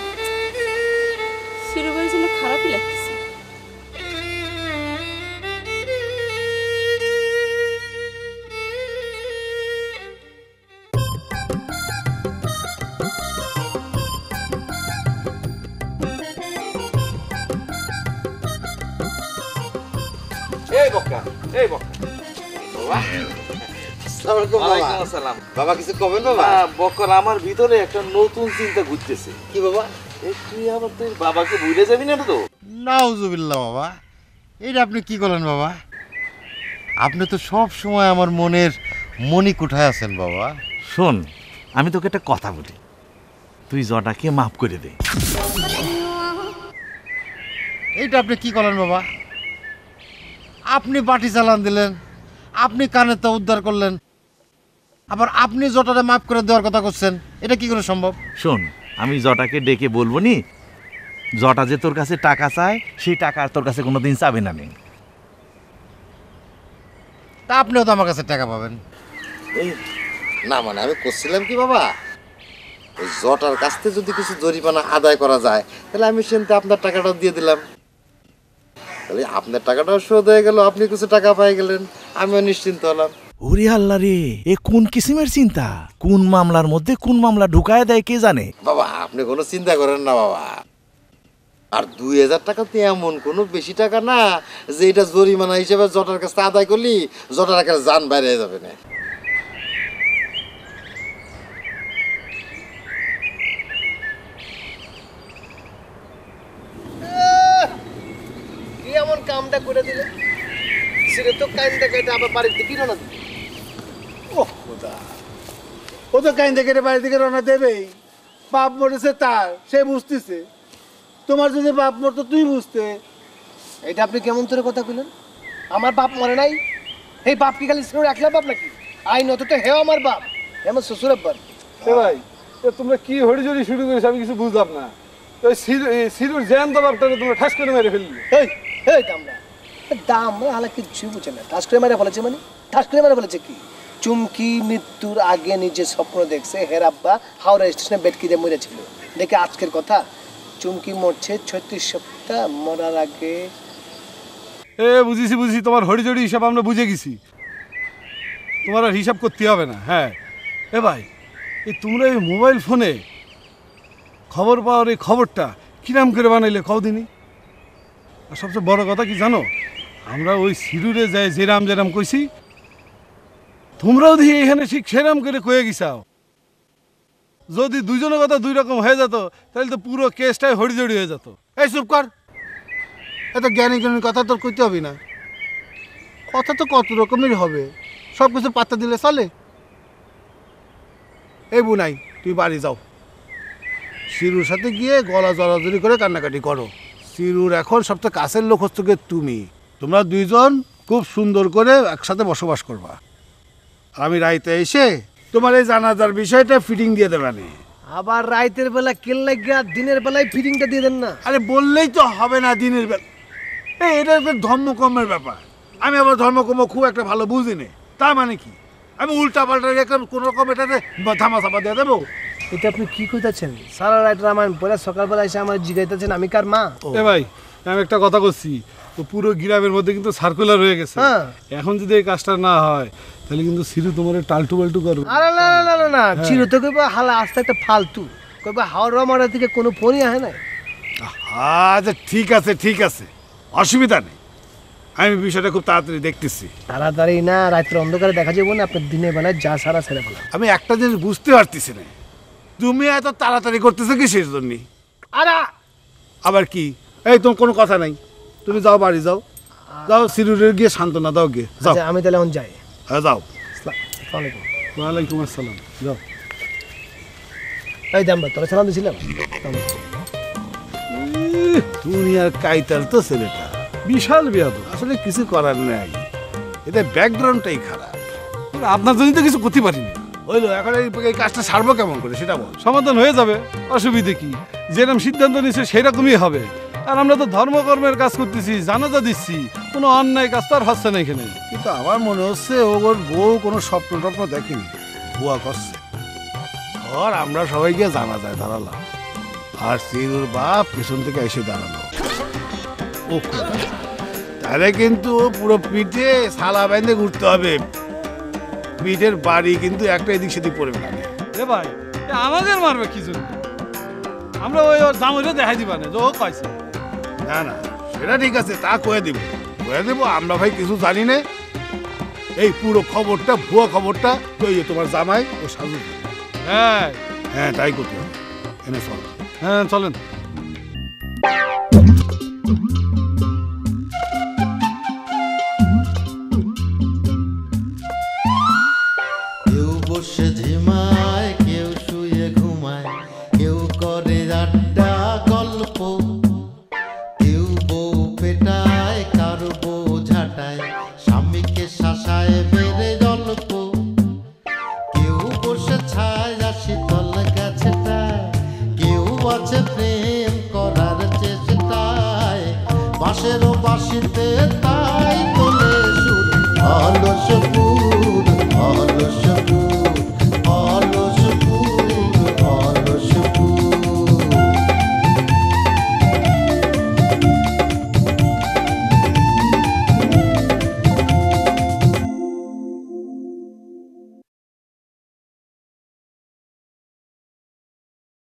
সিরু ভাইয়ের জন্য খারাপই লাগতেছে। এই বক্কা, এই বক্কা। বাবা বাবা কিছু কবেন বাবা? বক্কর, আমার ভিতরে একটা নতুন চিন্তা ঘুরতেছে। কি বাবা? তুই আবার তুই বাবাকে ভুলে যাবি না তো? নাউজুবিল্লাহ বাবা, এটা আপনি কি করলেন বাবা? আপনি তো সব সময় আমার মনের মনি কোঠায় আছেন বাবা। শোন, আমি তোকে একটা কথা বলি, তুই জটাকে মাফ করে দে। এইটা আপনি কি করলেন বাবা? আপনি বাটি চালান দিলেন, আপনি কানে তো উদ্ধার করলেন, আবার আপনি জটারে মাফ করে দেওয়ার কথা করছেন, এটা কি করে সম্ভব? শোন, আমি জটাকে ডেকে বলবো নি, জটা যে তোর কাছে টাকা চায় সেই টাকা আর তোর কাছে কোনোদিন চাবে না। নেই তা আপনিও তো আমার কাছে টাকা পাবেন। এই না, মানে আমি করছিলাম কি বাবা, ওই জটার কাছ থেকে যদি কিছু জরিমানা আদায় করা যায় তাহলে আমি সেনতে আপনার টাকাটাও দিয়ে দিলাম, তাহলে আপনার টাকাটাও শোধ হয়ে গেল, আপনি কিছু টাকা পাই গেলেন, আমিও নিশ্চিন্ত হলাম। ওরে আল্লাহ রে, এ কোন কিসিমের চিন্তা? কোন মামলার মধ্যে কোন মামলা ঢুকায় দেয় কে জানে। বাবা আপনি কোনো চিন্তা করেন না বাবা, আর 2000 টাকা তো এমন কোনো বেশি টাকা না যে এটা জরিমানা হিসেবে জটার কাছে আদায় করলি জটার কাছে জান বাইরে যাবে না। কি এমন কামটা করে দিলে? সেটা তো কাইন্দা কাইতে আবার বাড়ির দিকে রওনা দিবে। ওহ খোদা, ও তো কাইন্দা কেটে বাড়ি থেকে রওনা দেবেই। বাপ মরেছে তার, সে বুঝতেছে। তোমার যদি বাপ মরতো তুই বুঝতে। এটা আপনি কেমন করে কথা কইলেন? আমার বাপ মরে নাই। এই বাপ কি খালি ছেড়ে একলা বাপ নাকি? আইন অত তো হেও আমার বাপ, আমার শ্বশুর আব্বার। এ ভাই, তোমরা কি হড়িজড়ি শুরু করেছো আমি কিছু বুঝলাম না। সিরুর জ্যান্ত বাপটাকে তোমরা ঠাস করে মেরে ফেললি। এই কামরা দামরা হালা কিছু বুঝে না। ঠাস করে মেরে বলেছে মানে? ঠাস করে মেরে বলেছে কি? চুমকি মৃত্যুর আগে নিজে স্বপ্ন দেখছে হের আব্বা হাওড়া স্টেশনে বেটকি দিয়ে মরেছিল। দেখে আজকের কথা, চুমকি মরছে 36 সপ্তাহ মরার আগে। বুঝেছি, তোমার হড়িজড়ি হিসাব আমরা বুঝে গেছি। তোমার আর হিসাব করতে হবে না। হ্যাঁ এ ভাই, এই তোমরা এই মোবাইল ফোনে খবর পাওয়ার এই খবরটা কিরাম করে বানাইলে কদিনই। আর সবচেয়ে বড় কথা কি জানো, আমরা ওই সিরুরে যাই যেরাম কইছি, তোমরাও দিয়ে এখানে ঠিক সেরাম করে কয়ে গেছাও। যদি দুজনের কথা দুই রকম হয়ে যেত তাহলে তো পুরো কেসটাই হড়িজড়ি হয়ে যেত। এই চুপ কর, এত জ্ঞানী জ্ঞানীর কথা তোর কইতে হবে না। কথা তো কত রকমের হবে, সব কিছু পাত্তা দিলে চলে। এই বুনাই, তুই বাড়ি যাও, সিরুর সাথে গিয়ে গলা জড়াজড়ি করে কান্নাকাটি করো। সিরুর এখন সবচেয়ে কাছের লোক হচ্ছে তুমি। তোমরা দুইজন খুব সুন্দর করে একসাথে বসবাস করবা। আমি রাইতে এসে তোমার এই জানাজার বিষয়টা ফিটিং দিয়ে দেবানি। আবার রাইতের বেলা কেল লাগিয়া দিনের বেলায় ফিটিংটা দিয়ে দেন না। আরে বললেই তো হবে না দিনের বেলা। এটা একটা ধর্মকর্মের ব্যাপার। আমি আবার ধর্মকর্ম খুব একটা ভালো বুঝি না। তার মানে কি আমি উল্টা পাল্টা কোনো রকম এটাতে ধামা চাপা দিয়ে দেবো? এটা আপনি কি কইতাছেন? সারা রাত রামায়ণ পড়ে সকালবেলা এসে আমার জিগাইতেছেন আমি কার মা? এ ভাই, আমি একটা কথা করছি, তো পুরো গ্রামের মধ্যে কিন্তু সার্কুলার হয়ে গেছে। এখন যদি এই কাজটা না হয় তাহলে কিন্তু সিরু তোমার টালটু বাল্টু করবে। আরে না না না না, চিরু তো কইবা হালা আস্তে একটা ফালতু কইবা হাওড়া মারা থেকে কোনো ফোনই আহে না। আচ্ছা ঠিক আছে, অসুবিধা নেই। আমি বিষয়টা খুব তাড়াতাড়ি দেখতেছি। তাড়াতাড়ি না, রাত্রে অন্ধকারে দেখা যাবো না। আপনার দিনের বেলায় যা সারা ছেড়ে ফেলা। আমি একটা জিনিস বুঝতে পারতেছি না, তুমি এত তাড়াতাড়ি করতেছো কিসের জন্য? আবার কি? এই তোমার কোনো কথা নাই, তুমি যাও, বাড়ি যাও, সিরুরের গিয়ে সান্ত্বনা দাও গিয়ে যাও। আমি তাহলে এখন যাই। হ্যাঁ যাও। ওয়ালাইকুম আসসালাম। যাও। এই দাম্বা তোরা সালাম দিছিলাম। দুনিয়ার কাইতাল তো ছেলেটা, বিশাল বিয়াদ। আসলে কিছু করার নাই, এটা ব্যাকগ্রাউন্ডটাই খারাপ। আপনার জন্য তো কিছু করতে পারিনি। হইলো, এখন এই কাজটা সারবো কেমন করে সেটা বল। সমাধান হয়ে যাবে, অসুবিধে কি? যেরকম সিদ্ধান্ত নিচ্ছে সেরকমই হবে। আর আমরা তো ধর্মকর্মের কাজ করতেছি, জানাজা দিচ্ছি, কোনো অন্যায় কাজ তো আর হচ্ছে না এখানে। কিন্তু আমার মনে হচ্ছে ওর বউ কোনো স্বপ্ন টপ্ন দেখেনি, ভুয়া করছে। আর আমরা সবাই গিয়ে জানাজায় দাঁড়ালাম, আর সিরুর বাপ পেছন থেকে এসে দাঁড়ালো। ও তাহলে কিন্তু পুরো পিঠে সালা বেঁধে ঘুরতে হবে। পিঠের বাড়ি কিন্তু একটা এদিক সেদিক পড়বে না। এ ভাই, আমাদের মারবে কি জন্য? আমরা ওই ওর জামুরে দেখাই দিবা না যে ও কইছে। না না, সেটা ঠিক আছে, তা কয়ে দেবো। আমরা ভাই কিছু জানি না। এই পুরো খবরটা, ভুয়া খবরটা তো তোমার জামাই ও সাজু। হ্যাঁ হ্যাঁ, তাই করতে হবে। এনে চল। হ্যাঁ চলেন।